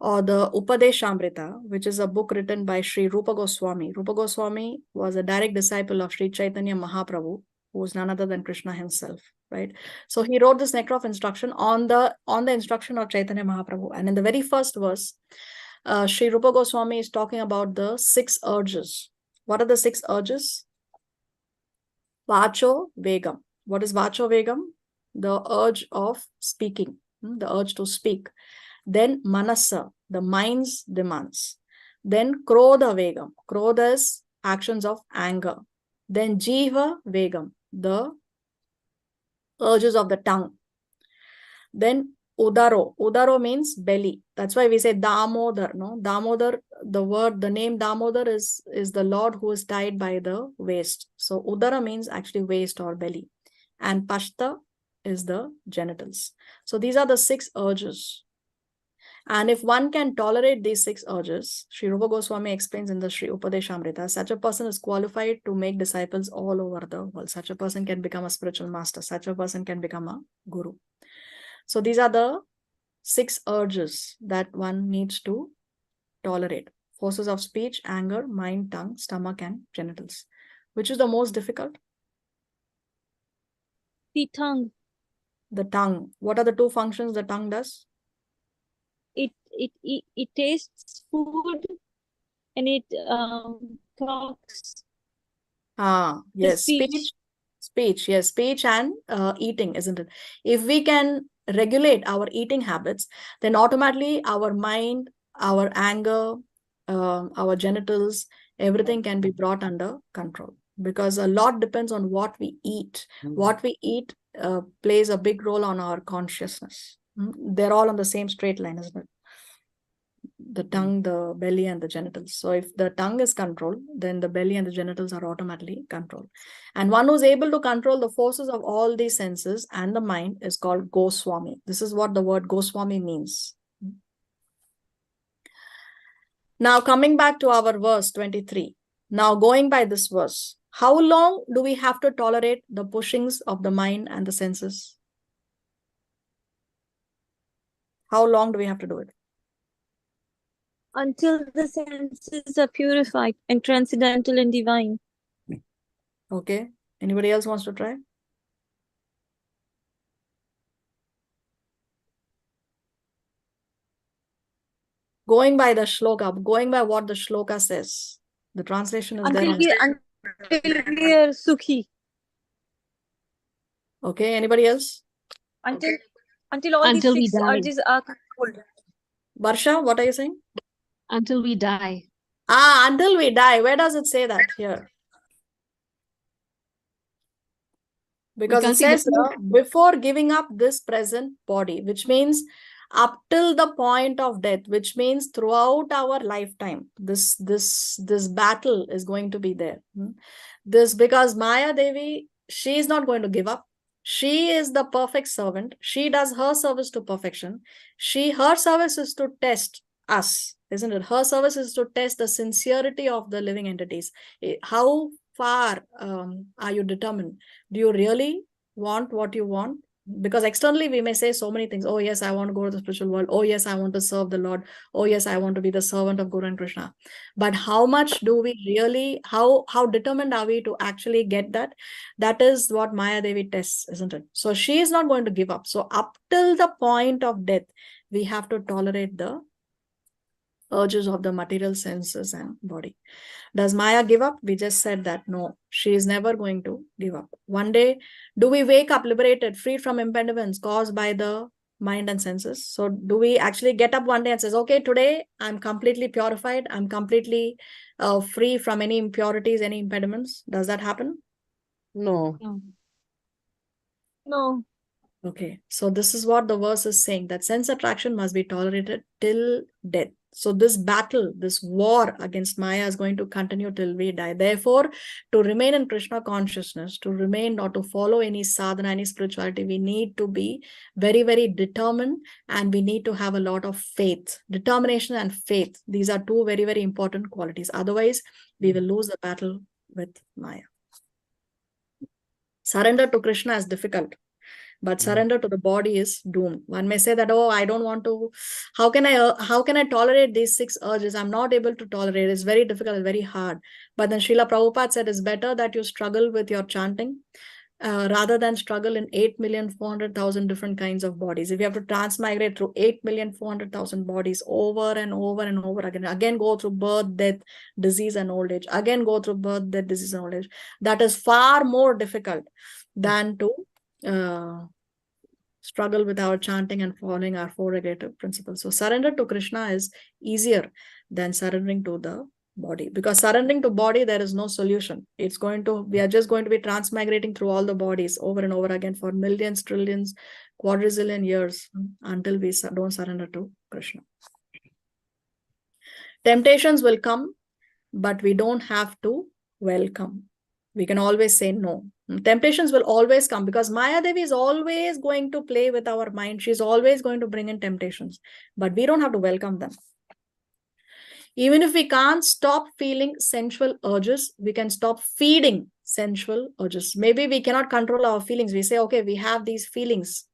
or the Upadeshamrita, which is a book written by Sri Rupa Goswami. Rupa Goswami was a direct disciple of Sri Chaitanya Mahaprabhu, who was none other than Krishna himself, right? So he wrote this Nectar of Instruction on the instruction of Chaitanya Mahaprabhu. And in the very first verse, Sri Rupa Goswami is talking about the 6 urges. What are the 6 urges? Vacho Vegam. What is Vacho Vegam? The urge of speaking, the urge to speak. Then Manasa, the mind's demands. Then Krodha Vegam. Krodha is actions of anger. Then Jiva Vegam, the urges of the tongue. Then Udaro. Udaro means belly. That's why we say Damodar. No, Damodar. The name Damodar is the Lord who is tied by the waist. So Udara means actually waist or belly, and Pashta is the genitals. So these are the 6 urges. And if one can tolerate these 6 urges, Sri Rupa Goswami explains in the Sri Upadeshamrita, such a person is qualified to make disciples all over the world. Such a person can become a spiritual master. Such a person can become a guru. So these are the 6 urges that one needs to tolerate. Forces of speech, anger, mind, tongue, stomach, and genitals. Which is the most difficult? The tongue. The tongue. What are the 2 functions the tongue does? It tastes food and it talks. Yes, speech, yes, speech and eating, isn't it? If we can regulate our eating habits, then automatically our mind, our anger, our genitals, everything can be brought under control, because a lot depends on what we eat. What we eat plays a big role on our consciousness. They're all on the same straight line, isn't it? The tongue, the belly, and the genitals. So if the tongue is controlled, then the belly and the genitals are automatically controlled. And one who's able to control the forces of all these senses and the mind is called Goswami. This is what the word Goswami means. Now coming back to our verse 23. Now going by this verse, how long do we have to tolerate the pushings of the mind and the senses? How long do we have to do it? Until the senses are purified and transcendental and divine. Okay. Anybody else wants to try? Going by the shloka, going by what the shloka says. The translation is Until there. we are sukhi. Okay, anybody else? Until all Until these we 6 die. urges are controlled. Barsha, what are you saying? Until we die. Until we die. Where does it say that here? Because it says before giving up this present body, which means up till the point of death, which means throughout our lifetime, this battle is going to be there. This, because Maya Devi, she is not going to give up. She is the perfect servant. She does her service to perfection. Her service is to test us, isn't it? Her service is to test the sincerity of the living entities. How far are you determined? Do you really want what you want? Because externally we may say so many things. Oh yes, I want to go to the spiritual world. Oh yes, I want to serve the Lord. Oh yes, I want to be the servant of Guru and Krishna. But how much do we really, how determined are we to actually get that? That is what Maya Devi tests, isn't it? So she is not going to give up. So up till the point of death, we have to tolerate the urges of the material senses and body. Does Maya give up? We just said that no, she is never going to give up. One day, do we wake up liberated, freed from impediments caused by the mind and senses? So do we actually get up one day and says, okay, today I'm completely purified, I'm completely free from any impurities, any impediments? Does that happen? No. No. Okay, so this is what the verse is saying, that sense attraction must be tolerated till death. So this battle, this war against Maya is going to continue till we die. Therefore, to remain in Krishna consciousness, to remain or to follow any sadhana, any spirituality, we need to be very, very determined, and we need to have a lot of faith. Determination and faith. These are 2 very, very important qualities. Otherwise, we will lose the battle with Maya. Surrender to Krishna is difficult, but surrender to the body is doomed. One may say that, oh, I don't want to, how can I tolerate these 6 urges? I'm not able to tolerate. It's very difficult, very hard. But then Srila Prabhupada said it's better that you struggle with your chanting rather than struggle in 8,400,000 different kinds of bodies. If you have to transmigrate through 8,400,000 bodies over and over and over again go through birth, death, disease, and old age, again go through birth, death, disease, and old age, that is far more difficult than to struggle with our chanting and following our 4 regulative principles. So surrender to Krishna is easier than surrendering to the body, because surrendering to body, there is no solution. We are just going to be transmigrating through all the bodies over and over again for millions, trillions, quadrillion years until we don't surrender to Krishna. Temptations will come, but we don't have to welcome. We can always say no. Temptations will always come because Maya Devi is always going to play with our mind. She's always going to bring in temptations, but we don't have to welcome them. Even if we can't stop feeling sensual urges, we can stop feeding sensual urges. Maybe we cannot control our feelings. We say, okay, we have these feelings,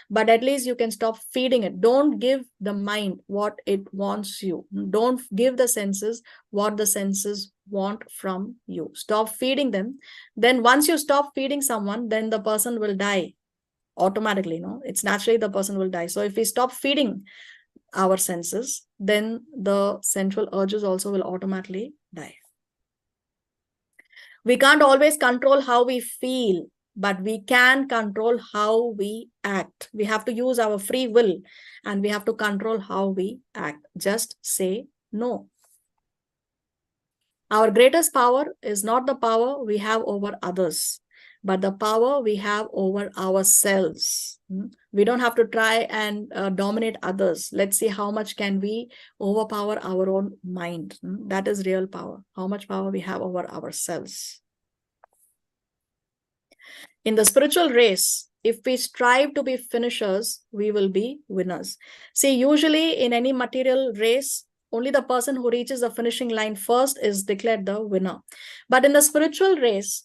but at least you can stop feeding it. Don't give the mind what it wants you. Don't give the senses what the senses want from you. Stop feeding them. Then once you stop feeding someone, then the person will die automatically. No, it's naturally the person will die. So if we stop feeding our senses, then the sensual urges also will automatically die. We can't always control how we feel, but we can control how we act. We have to use our free will and we have to control how we act. Just say no. Our greatest power is not the power we have over others, but the power we have over ourselves. We don't have to try and dominate others. Let's see how much can we overpower our own mind. That is real power. How much power we have over ourselves. In the spiritual race, if we strive to be finishers, we will be winners. See, usually in any material race, only the person who reaches the finishing line first is declared the winner. But in the spiritual race,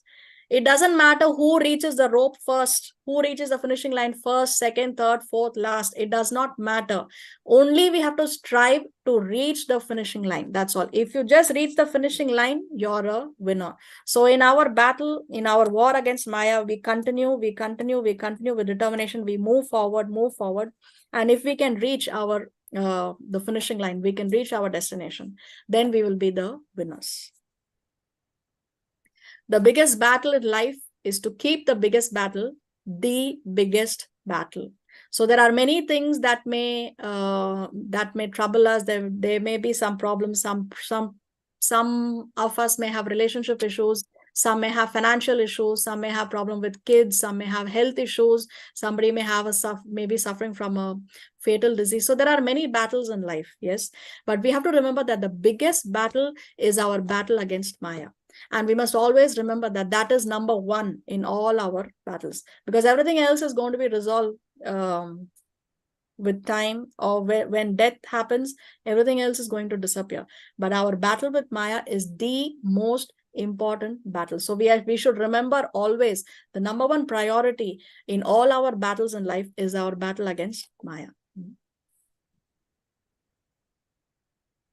it doesn't matter who reaches the rope first, who reaches the finishing line first, second, third, fourth, last. It does not matter. Only we have to strive to reach the finishing line. That's all. If you just reach the finishing line, you're a winner. So in our battle, in our war against Maya, we continue with determination. We move forward. And if we can reach our the finishing line, we can reach our destination, then we will be the winners. The biggest battle in life is to keep the biggest battle the biggest battle. So there are many things that may trouble us. There may be some problems. Some of us may have relationship issues. Some may have financial issues. Some may have problem with kids. Some may have health issues. Somebody may have maybe suffering from a fatal disease. So there are many battles in life, yes. But we have to remember that the biggest battle is our battle against Maya. And we must always remember that that is number one in all our battles, because everything else is going to be resolved with time, or when death happens, everything else is going to disappear. But our battle with Maya is the most important battle. So we should remember always the number one priority in all our battles in life is our battle against Maya.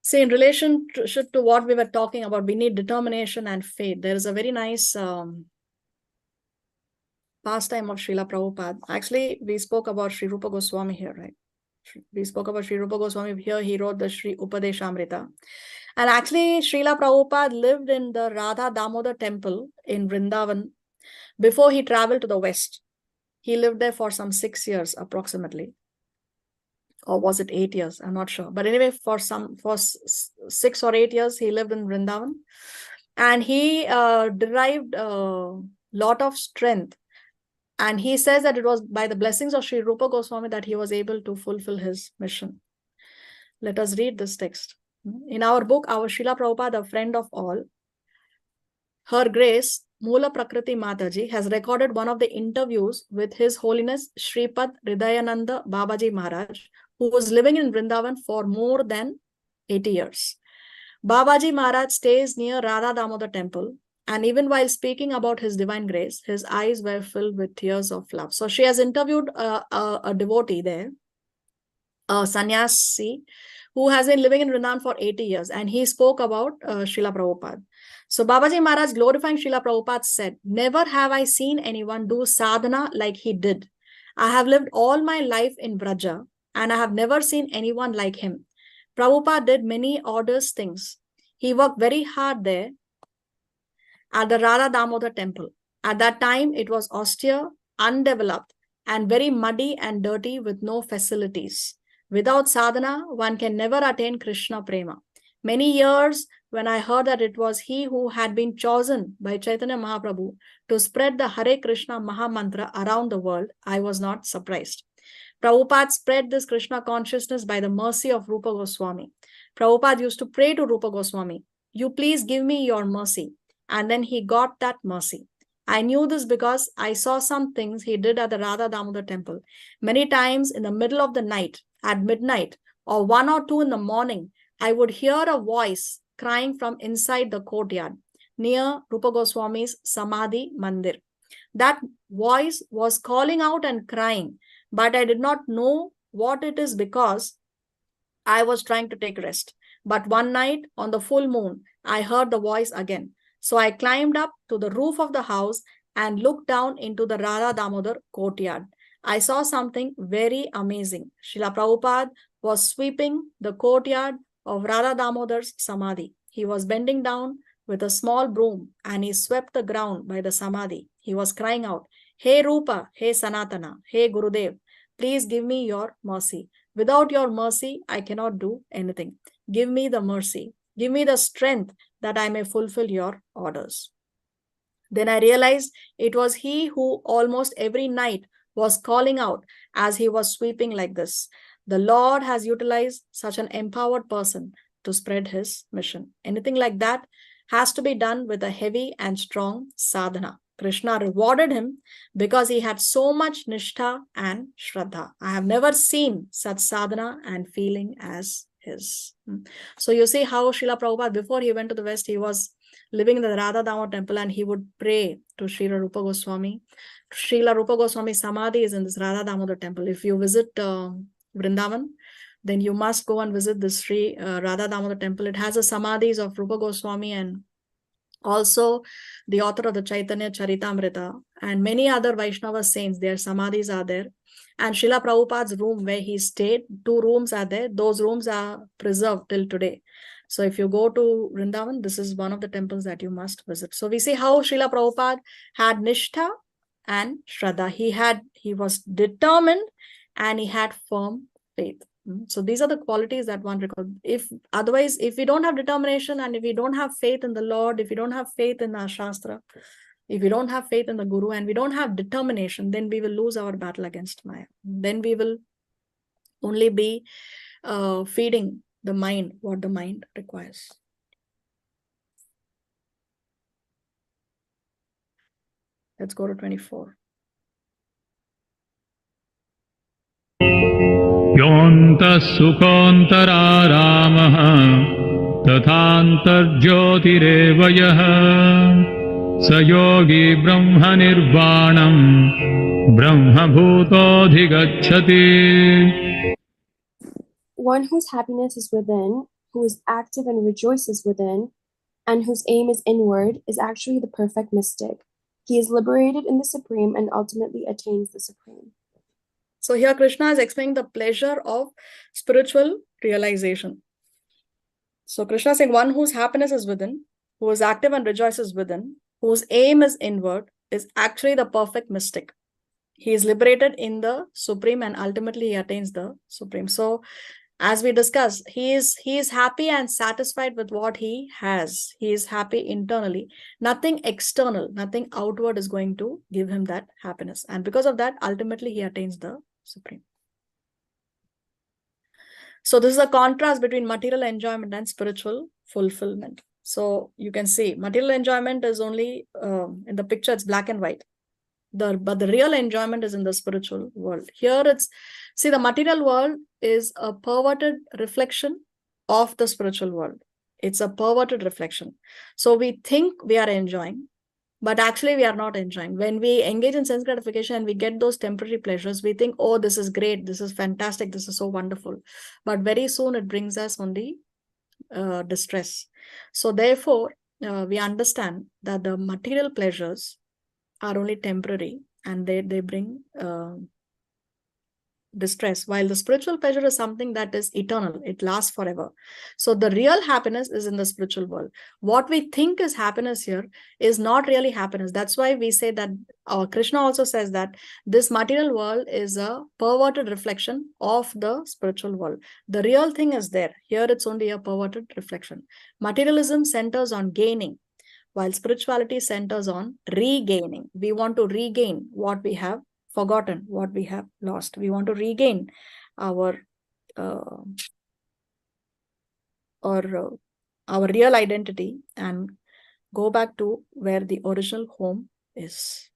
See, in relationship to what we were talking about, we need determination and faith. There is a very nice pastime of Srila Prabhupada. Actually, we spoke about Sri Rupa Goswami here, right? We spoke about Sri Rupa Goswami here. He wrote the Sri Upadeshamrita. And actually, Srila Prabhupada lived in the Radha Damodar temple in Vrindavan before he traveled to the West. He lived there for some 6 years approximately. Or was it 8 years? I'm not sure. But anyway, for 6 or 8 years, he lived in Vrindavan. And he derived a lot of strength. And he says that it was by the blessings of Sri Rupa Goswami that he was able to fulfill his mission. Let us read this text. In our book, our Srila Prabhupada, a friend of all, Her Grace, Moola Prakriti Mataji, has recorded one of the interviews with His Holiness Shripad Hridayananda Babaji Maharaj, who was living in Vrindavan for more than 80 years. Babaji Maharaj stays near Radha Damodar temple, and even while speaking about his divine grace, his eyes were filled with tears of love. So she has interviewed a devotee there, a sannyasi, who has been living in Vrindavan for 80 years, and he spoke about Srila Prabhupada. So Babaji Maharaj, glorifying Srila Prabhupada, said, "Never have I seen anyone do sadhana like he did. I have lived all my life in Braja, and I have never seen anyone like him. Prabhupada did many arduous things. He worked very hard there at the Radha Damodar temple. At that time, it was austere, undeveloped, and very muddy and dirty with no facilities. Without sadhana, one can never attain Krishna Prema. Many years when I heard that it was he who had been chosen by Chaitanya Mahaprabhu to spread the Hare Krishna Maha Mantra around the world, I was not surprised. Prabhupada spread this Krishna consciousness by the mercy of Rupa Goswami. Prabhupada used to pray to Rupa Goswami, "You please give me your mercy." And then he got that mercy. I knew this because I saw some things he did at the Radha Damodar temple. Many times in the middle of the night, at midnight, or 1 or 2 in the morning, I would hear a voice crying from inside the courtyard near Rupa Goswami's Samadhi Mandir. That voice was calling out and crying, but I did not know what it is because I was trying to take rest. But one night on the full moon, I heard the voice again. So I climbed up to the roof of the house and looked down into the Radha Damodar courtyard. I saw something very amazing. Srila Prabhupada was sweeping the courtyard of Radha Damodar's Samadhi. He was bending down with a small broom and he swept the ground by the Samadhi. He was crying out, "Hey Rupa, hey Sanatana, hey Gurudev, please give me your mercy. Without your mercy, I cannot do anything. Give me the mercy. Give me the strength that I may fulfill your orders." Then I realized it was he who almost every night was calling out as he was sweeping like this. The Lord has utilized such an empowered person to spread his mission. Anything like that has to be done with a heavy and strong sadhana. Krishna rewarded him because he had so much nishtha and shraddha. I have never seen such sadhana and feeling as his. So you see how Srila Prabhupada, before he went to the West, he was living in the Radha Damodar temple and he would pray to Srila Rupa Goswami. Srila Rupa Goswami Samadhi is in this Radha Damodar temple. If you visit Vrindavan, then you must go and visit this Sri Radha Damodar temple. It has the Samadhis of Rupa Goswami and also the author of the Chaitanya Charitamrita and many other Vaishnava saints. Their Samadhis are there. And Srila Prabhupada's room where he stayed, 2 rooms are there. Those rooms are preserved till today. So if you go to Vrindavan, this is one of the temples that you must visit. So we see how Srila Prabhupada had nishtha and shraddha. He was determined and he had firm faith. So these are the qualities that one requires. If we don't have determination and if we don't have faith in the Lord, if we don't have faith in our Shastra, if we don't have faith in the Guru and we don't have determination, then we will lose our battle against Maya. Then we will only be feeding the mind what the mind requires. Let's go to 24. योऽन्तः सुखोऽन्तरारामः तथान्तर्ज्योतिरेव यः स योगी ब्रह्मनिर्वाणम् ब्रह्मभूतोऽधिगच्छति. One whose happiness is within, who is active and rejoices within, and whose aim is inward, is actually the perfect mystic. He is liberated in the Supreme and ultimately attains the Supreme. So here Krishna is explaining the pleasure of spiritual realization. So Krishna is saying one whose happiness is within, who is active and rejoices within, whose aim is inward, is actually the perfect mystic. He is liberated in the Supreme and ultimately he attains the Supreme. So as we discussed, he is happy and satisfied with what he has. He is happy internally. Nothing external, nothing outward is going to give him that happiness. And because of that, ultimately he attains the Supreme. So this is a contrast between material enjoyment and spiritual fulfillment. So you can see material enjoyment is only in the picture, it's black and white. But the real enjoyment is in the spiritual world. Here the material world is a perverted reflection of the spiritual world. It's a perverted reflection. So we think we are enjoying, but actually we are not enjoying. When we engage in sense gratification and we get those temporary pleasures, we think, oh, this is great, this is fantastic, this is so wonderful. But very soon it brings us only distress. So therefore, we understand that the material pleasures are only temporary and they bring distress, while the spiritual pleasure is something that is eternal. It lasts forever. So the real happiness is in the spiritual world. What we think is happiness here is not really happiness. That's why we say that Krishna also says that this material world is a perverted reflection of the spiritual world. The real thing is there. Here it's only a perverted reflection. Materialism centers on gaining, while spirituality centers on regaining. We want to regain what we have forgotten, what we have lost. We want to regain our real identity and go back to where the original home is.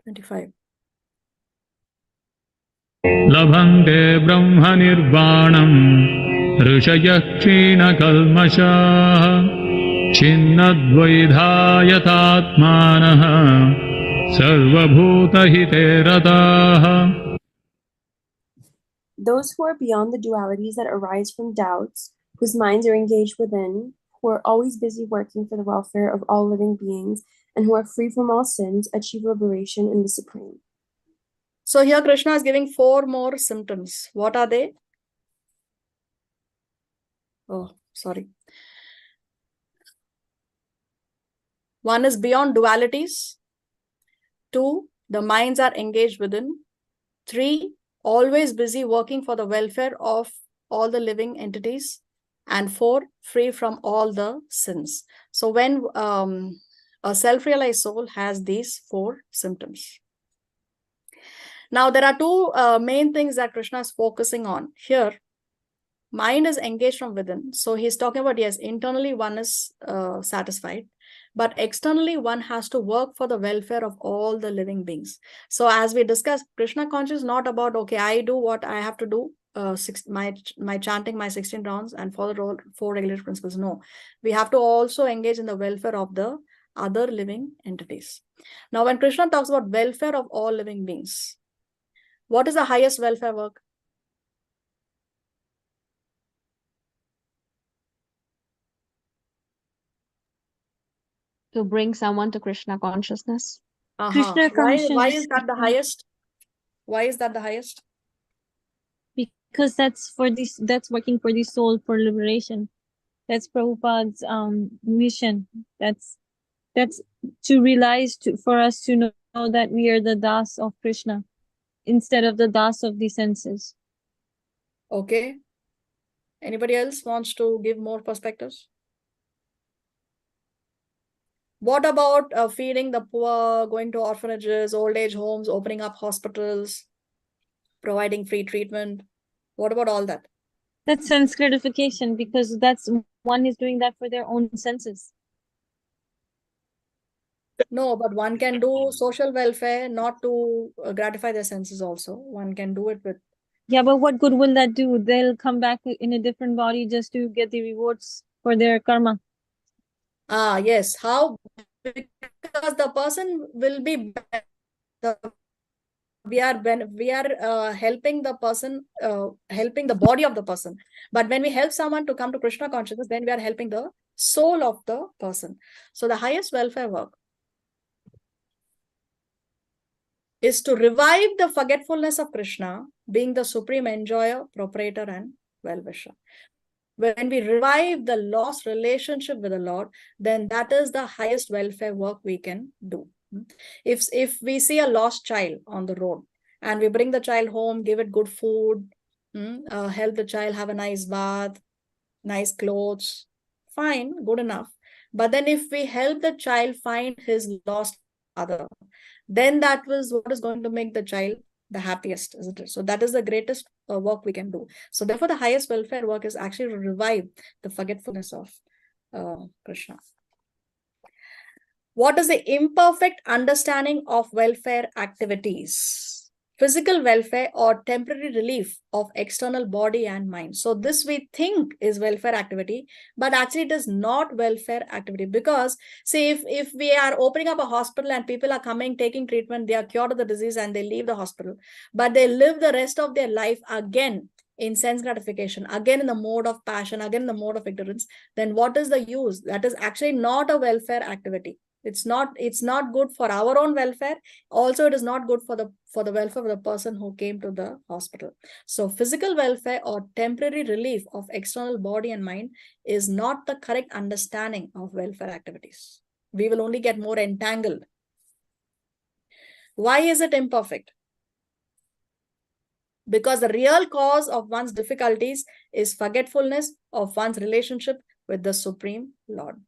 25. Labhante Brahma Nirvanam Rishayah Kshina Kalmasha Chinnadvaidhayatatmanaha Sarvabhutahite Rataha. Those who are beyond the dualities that arise from doubts, whose minds are engaged within, who are always busy working for the welfare of all living beings, and who are free from all sins, achieve liberation in the Supreme. So here Krishna is giving 4 more symptoms. What are they? Oh, sorry. 1 is beyond dualities. 2, the minds are engaged within. 3, always busy working for the welfare of all the living entities. And 4, free from all the sins. So when a self-realized soul has these 4 symptoms. Now, there are 2 main things that Krishna is focusing on. Here, mind is engaged from within. So he's talking about, yes, internally one is satisfied, but externally one has to work for the welfare of all the living beings. So as we discussed, Krishna consciousness is not about, okay, I do what I have to do, my chanting my 16 rounds and follow the 4 regulatory principles. No, we have to also engage in the welfare of the other living entities. Now, when Krishna talks about welfare of all living beings, what is the highest welfare work? To bring someone to Krishna consciousness. Krishna consciousness. Why is that the highest? Why is that the highest? Because that's working for the soul for liberation. That's Prabhupada's mission. That's to realize, for us to know that we are the das of Krishna instead of the das of the senses. Okay. Anybody else wants to give more perspectives? What about feeding the poor, going to orphanages, old age homes, opening up hospitals, providing free treatment? What about all that? That's sense gratification, because that's one is doing that for their own senses. No, but one can do social welfare not to gratify their senses also. One can do it with... Yeah, but what good will that do? They'll come back in a different body just to get the rewards for their karma. Ah, yes. How? Because the person will be... We are helping the person, helping the body of the person. But when we help someone to come to Krishna consciousness, then we are helping the soul of the person. So the highest welfare work is to revive the forgetfulness of Krishna, being the supreme enjoyer, proprietor, and well-wisher. When we revive the lost relationship with the Lord, then that is the highest welfare work we can do. If we see a lost child on the road and we bring the child home, give it good food, help the child have a nice bath, nice clothes, fine, good enough. But then if we help the child find his lost father, then that was what is going to make the child the happiest, isn't it? So that is the greatest work we can do. So therefore, the highest welfare work is actually to revive the forgetfulness of Krishna. What is the imperfect understanding of welfare activities? Physical welfare or temporary relief of external body and mind. So this we think is welfare activity, but actually it is not welfare activity, because see, if we are opening up a hospital and people are coming, taking treatment, they are cured of the disease and they leave the hospital, but they live the rest of their life again in sense gratification, again in the mode of passion, again in the mode of ignorance, then what is the use? That is actually not a welfare activity, It's not good for our own welfare. Also, it is not good for the welfare of the person who came to the hospital. So physical welfare or temporary relief of external body and mind is not the correct understanding of welfare activities. We will only get more entangled. Why is it imperfect? Because the real cause of one's difficulties is forgetfulness of one's relationship with the Supreme Lord.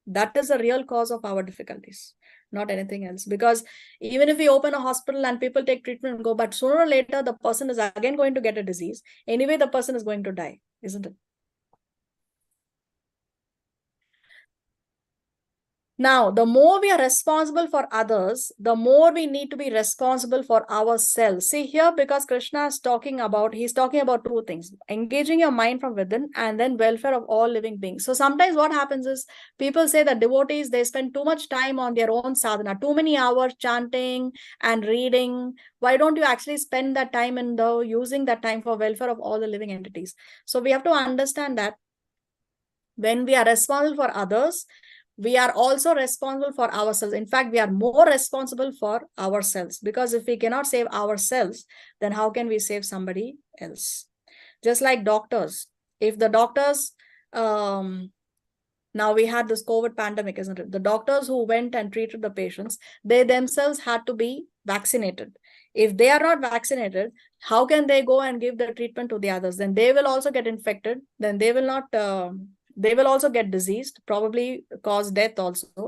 That is the real cause of our difficulties, not anything else. Because even if we open a hospital and people take treatment and go, but sooner or later, the person is again going to get a disease. Anyway, the person is going to die, isn't it? Now, the more we are responsible for others, the more we need to be responsible for ourselves. See here, because Krishna is talking about, he's talking about two things: engaging your mind from within and then welfare of all living beings. So sometimes what happens is people say that devotees, they spend too much time on their own sadhana, too many hours chanting and reading. Why don't you actually spend that time in using that time for welfare of all the living entities? So we have to understand that when we are responsible for others, we are also responsible for ourselves. In fact, we are more responsible for ourselves, because if we cannot save ourselves, then how can we save somebody else? Just like doctors. If the doctors, now we had this COVID pandemic, isn't it? The doctors who went and treated the patients, they themselves had to be vaccinated. If they are not vaccinated, how can they go and give the treatment to the others? Then they will also get infected. Then they will not... they will also get diseased, probably cause death also.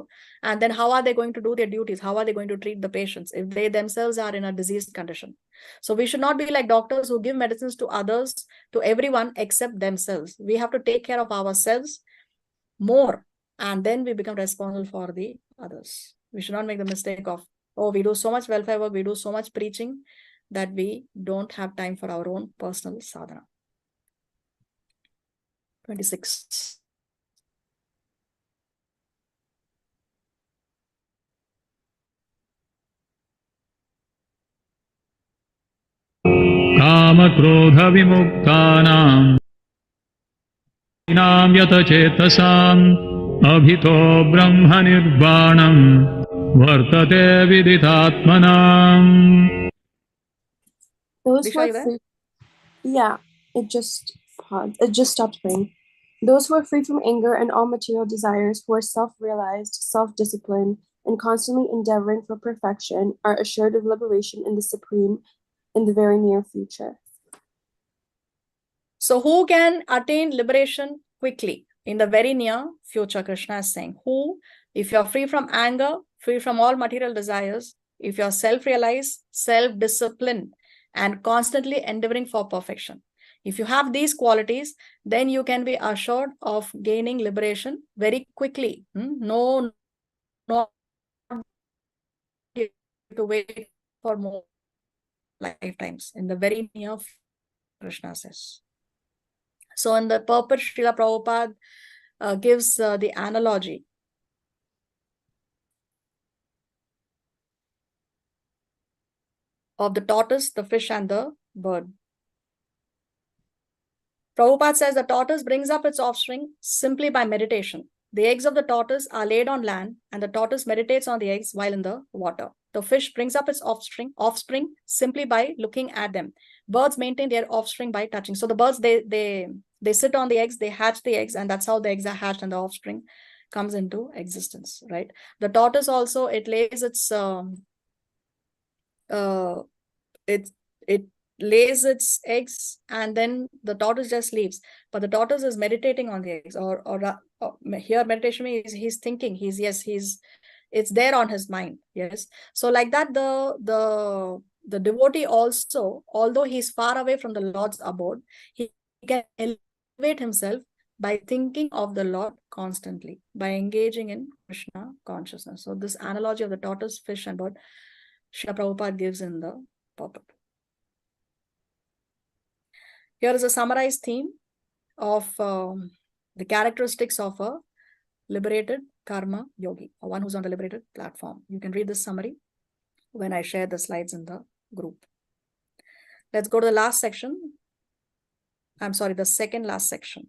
And then how are they going to do their duties? How are they going to treat the patients if they themselves are in a diseased condition? So we should not be like doctors who give medicines to others, to everyone except themselves. We have to take care of ourselves more, and then we become responsible for the others. We should not make the mistake of, oh, we do so much welfare work, we do so much preaching, that we don't have time for our own personal sadhana. 26. कामक्रोधविमुक्तानां यतचेतसाम् अभितो ब्रह्मनिर्वाणं वर्तते विदितात्मनाम्. Those who are free, yeah, it just paused. It just stopped playing. Those who are free from anger and all material desires, who are self-realized, self-disciplined, and constantly endeavoring for perfection, are assured of liberation in the Supreme in the very near future. So who can attain liberation quickly in the very near future? Krishna is saying, who, if you're free from anger, free from all material desires, if you're self-realized, self-disciplined, and constantly endeavoring for perfection, if you have these qualities, then you can be assured of gaining liberation very quickly. No to wait for more lifetimes. In the very near future, Krishna says. So in the purport, Srila Prabhupada gives the analogy of the tortoise, the fish, and the bird. Prabhupada says the tortoise brings up its offspring simply by meditation. The eggs of the tortoise are laid on land, and the tortoise meditates on the eggs while in the water. The fish brings up its offspring simply by looking at them. Birds maintain their offspring by touching. So the birds, they sit on the eggs, they hatch the eggs, and that's how the eggs are hatched and the offspring comes into existence, right? The tortoise also, it lays its it lays its eggs, and then the tortoise just leaves. But the tortoise is meditating on the eggs, or here meditation means he's thinking, it's there on his mind. Yes. So like that, the devotee also, although he's far away from the Lord's abode, he can elevate himself by thinking of the Lord constantly, by engaging in Krishna consciousness. So this analogy of the tortoise, fish, and bird, Srila Prabhupada gives in the purport. Here is a summarized theme of the characteristics of a liberated karma yogi, or one who's on the liberated platform. You can read this summary when I share the slides in the group. Let's go to the last section. I'm sorry, the second last section.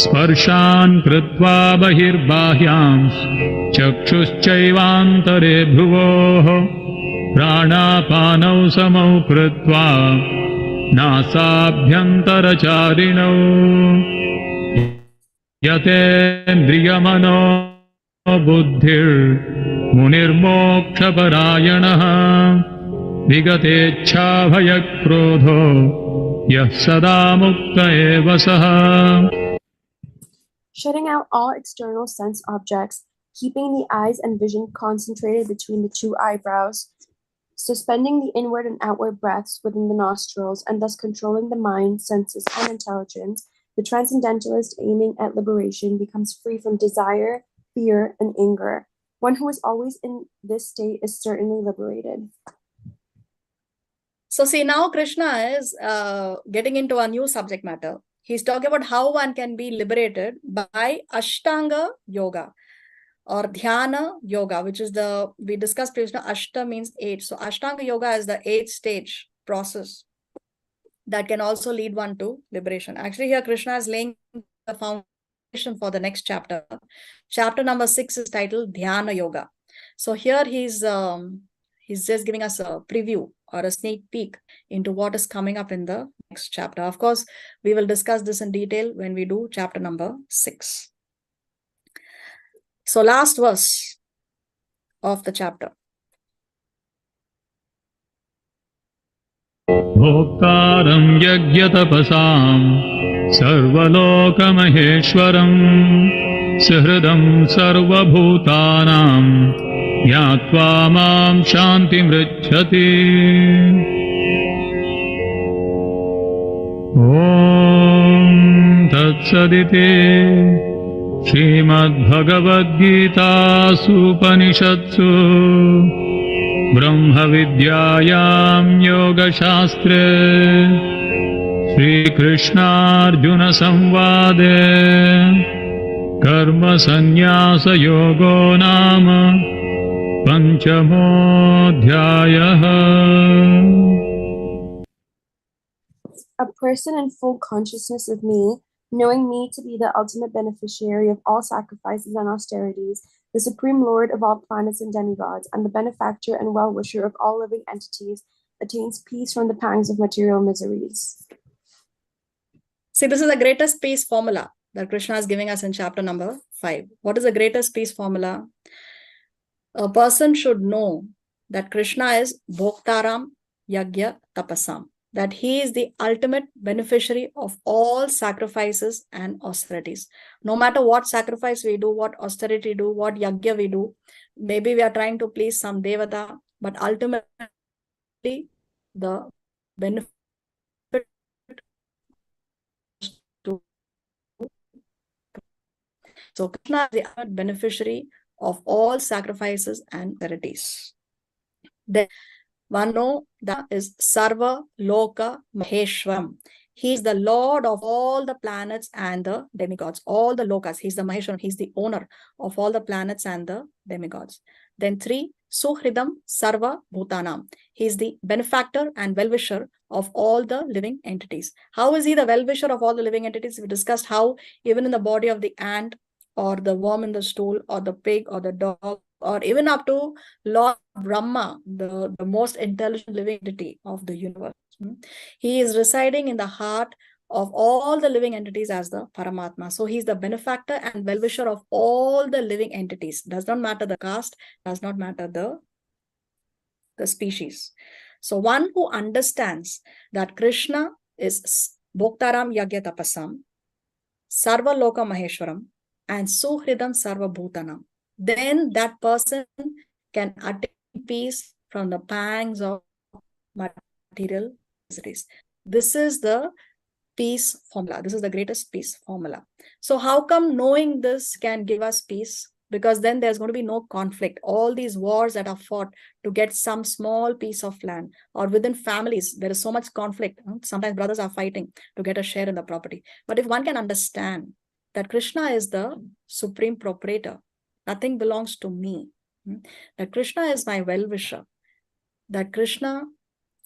स्पर्शान् कृत्वा बहिर्बाह्यांश् चक्षुश्चैवान्तरे भ्रुवोः प्राणापानौ समौ कृत्वा नासाभ्यन्तरचारिणौ यतेन्द्रियमनो बुद्धिर्मुनिर्मोक्षपरायणः विगतेच्छाभयक्रोधो यः सदा मुक्त एव सः. Shutting out all external sense objects, keeping the eyes and vision concentrated between the two eyebrows, suspending the inward and outward breaths within the nostrils, and thus controlling the mind, senses, and intelligence, the transcendentalist aiming at liberation becomes free from desire, fear, and anger. One who is always in this state is certainly liberated. So see, now Krishna is getting into a new subject matter. He's talking about how one can be liberated by Ashtanga Yoga or Dhyana Yoga, which is we discussed previously, Ashta means 8. So Ashtanga Yoga is the 8th stage process that can also lead one to liberation. Actually, here Krishna is laying the foundation for the next chapter. Chapter number 6 is titled Dhyana Yoga. So here he's just giving us a preview or a sneak peek into what is coming up in the next chapter. Of course, we will discuss this in detail when we do chapter number 6. So last verse of the chapter. Bhoktaram yagyatapasam sarvalokamaheeshwaram sahridam sarvabhutanam yatva mam shantimricchati. Om Tatsaditi Srimad Gita Upanishatsu Brahma Vidyayam Yoga Shastre Sri Krishna Arjuna Samvade Karma Sannyasa Yogo Nama Panchamodhyayaha. A person in full consciousness of me, knowing me to be the ultimate beneficiary of all sacrifices and austerities, the supreme lord of all planets and demigods, and the benefactor and well-wisher of all living entities, attains peace from the pangs of material miseries. See, this is the greatest peace formula that Krishna is giving us in chapter number 5. What is the greatest peace formula? A person should know that Krishna is Bhoktaram Yagya Tapasam, that he is the ultimate beneficiary of all sacrifices and austerities. No matter what sacrifice we do, what austerity do, what yagya we do, maybe we are trying to please some devata, but ultimately the benefit to. So Krishna is the ultimate beneficiary of all sacrifices and austerities. Then one know that is Sarva Loka Maheshwaram. He is the Lord of all the planets and the demigods, all the lokas. He's the Maheshwaram. He's the owner of all the planets and the demigods. Then 3, Suhridam Sarva Bhutanam. He is the benefactor and well-wisher of all the living entities. How is he the well-wisher of all the living entities? We discussed how even in the body of the ant or the worm in the stool or the pig or the dog, or even up to Lord Brahma, the most intelligent living entity of the universe. He is residing in the heart of all the living entities as the Paramatma. So he's the benefactor and well-wisher of all the living entities. Does not matter the caste, does not matter the species. So one who understands that Krishna is Bhoktaram Yagya Tapasam, Sarva Loka Maheshwaram, and Suhridam Sarva Bhutanam, then that person can attain peace from the pangs of material miseries. This is the peace formula. This is the greatest peace formula. So how come knowing this can give us peace? Because then there's going to be no conflict. All these wars that are fought to get some small piece of land, or within families, there is so much conflict. Sometimes brothers are fighting to get a share in the property. But if one can understand that Krishna is the supreme proprietor, nothing belongs to me, that Krishna is my well-wisher, that Krishna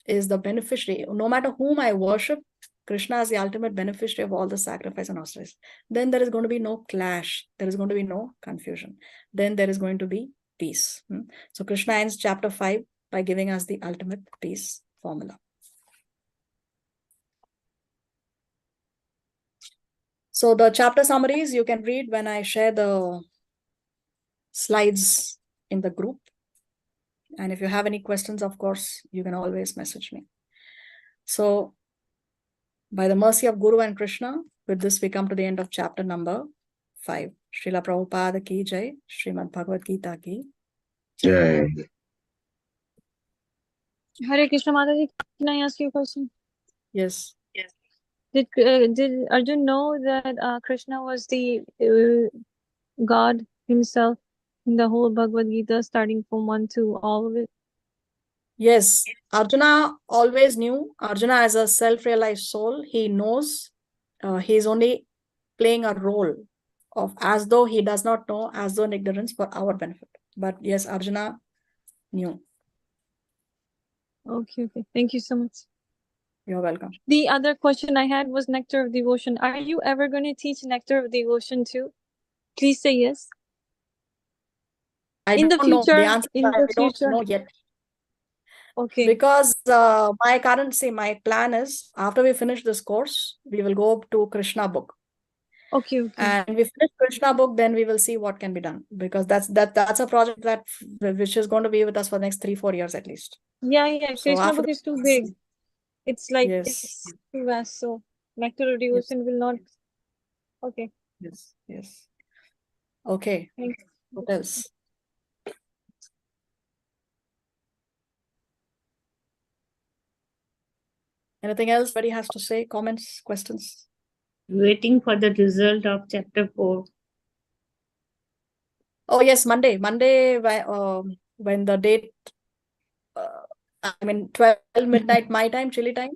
is the beneficiary, no matter whom I worship, Krishna is the ultimate beneficiary of all the sacrifice and austerities, then there is going to be no clash. There is going to be no confusion. Then there is going to be peace. So Krishna ends chapter 5 by giving us the ultimate peace formula. So the chapter summaries you can read when I share the slides in the group. And if you have any questions, of course, you can always message me. So by the mercy of Guru and Krishna, with this we come to the end of chapter number 5. Srila Prabhupada ki jai, Srimad Bhagavad Gita ki Jai. Hare Krishna Mataji, can I ask you a question? Yes. Did Arjun know that Krishna was the God himself in the whole Bhagavad Gita, starting from 1 to all of it? Yes, Arjuna always knew. Arjuna, as a self-realized soul, he knows he is only playing a role of as though he does not know, as though in ignorance for our benefit. But yes, Arjuna knew. Okay. Thank you so much. You're welcome. The other question I had was Nectar of Devotion. Are you ever going to teach Nectar of Devotion too? Please say yes. I in the don't know future, the answer. in I the don't future. know yet. Okay. Because my plan is after we finish this course, we will go to Krishna book. Okay. And we finish Krishna book, then we will see what can be done, because that's a project which is going to be with us for the next 3-4 years at least. Yeah. So Krishna book is too big. It's like yes. It's too vast. So Nectar of Devotion will not. Okay. Yes. Okay. Thank you. What else? Anything else anybody has to say? Comments, questions? Waiting for the result of chapter 4. Oh yes, Monday, when the date, 12 midnight my time, Chile time,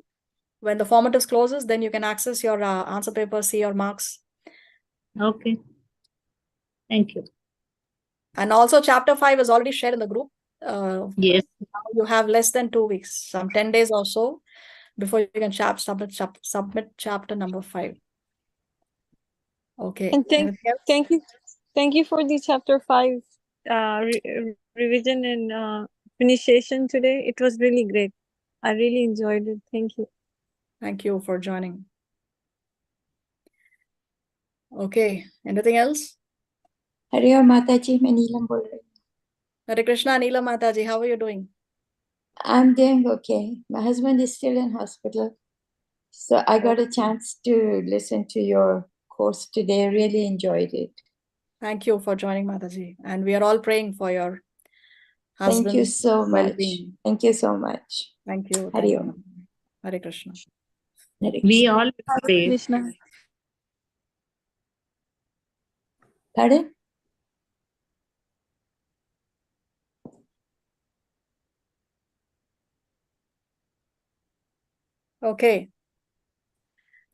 when the formatives closes, then you can access your answer paper, see your marks. Okay. Thank you. And also chapter 5 is already shared in the group. Yes. Now you have less than 2 weeks, some 10 days or so, before you can submit chapter number 5. Okay. And thank you for the chapter 5 revision and initiation today. It was really great. I really enjoyed it. Thank you. Thank you for joining. Okay. Anything else? Hare Mataji, मैं नीलम बोल रही हूँ. Hare Krishna, Neela Mataji, how are you doing? I'm doing okay. My husband is still in hospital, so I got a chance to listen to your course today. Really enjoyed it. Thank you for joining, Mataji. And we are all praying for your husband. Thank you so much. Thank you so much. Thank you. Hare Om. Hare Krishna. Hare Krishna. We all pray. Krishna. Pardon? Okay.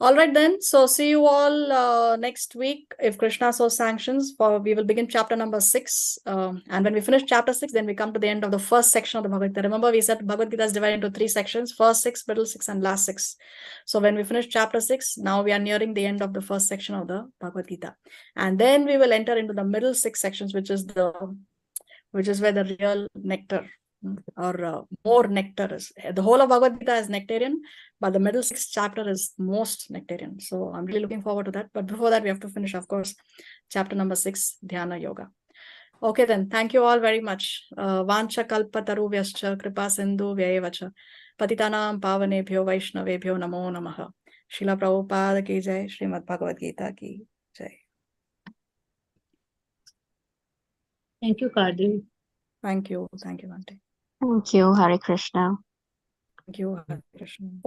All right then. So see you all next week, if Krishna so sanctions. We will begin chapter number 6. And when we finish chapter 6, then we come to the end of the first section of the Bhagavad Gita. Remember, we said Bhagavad Gita is divided into 3 sections: first 6, middle 6, and last 6. So when we finish chapter 6, now we are nearing the end of the first section of the Bhagavad Gita. And then we will enter into the middle 6 sections, which is where the real nectar or more nectar is. The whole of Bhagavad Gita is nectarian, but the middle 6th chapter is most nectarian. So I'm really looking forward to that. But before that, we have to finish, of course, chapter number 6, Dhyana Yoga. Okay, then. Thank you all very much. Vancha kalpataru vyascha kripa sindhu vyayevacha patitanam pavanebhyo vaishnavebhyo namo namaha. Srila Prabhupada ki jai, Srimad Bhagavad Gita ki jai. Thank you, Kadri. Thank you. Thank you, Auntie. Thank you. Hare Krishna. Thank you, Hare Krishna. Thank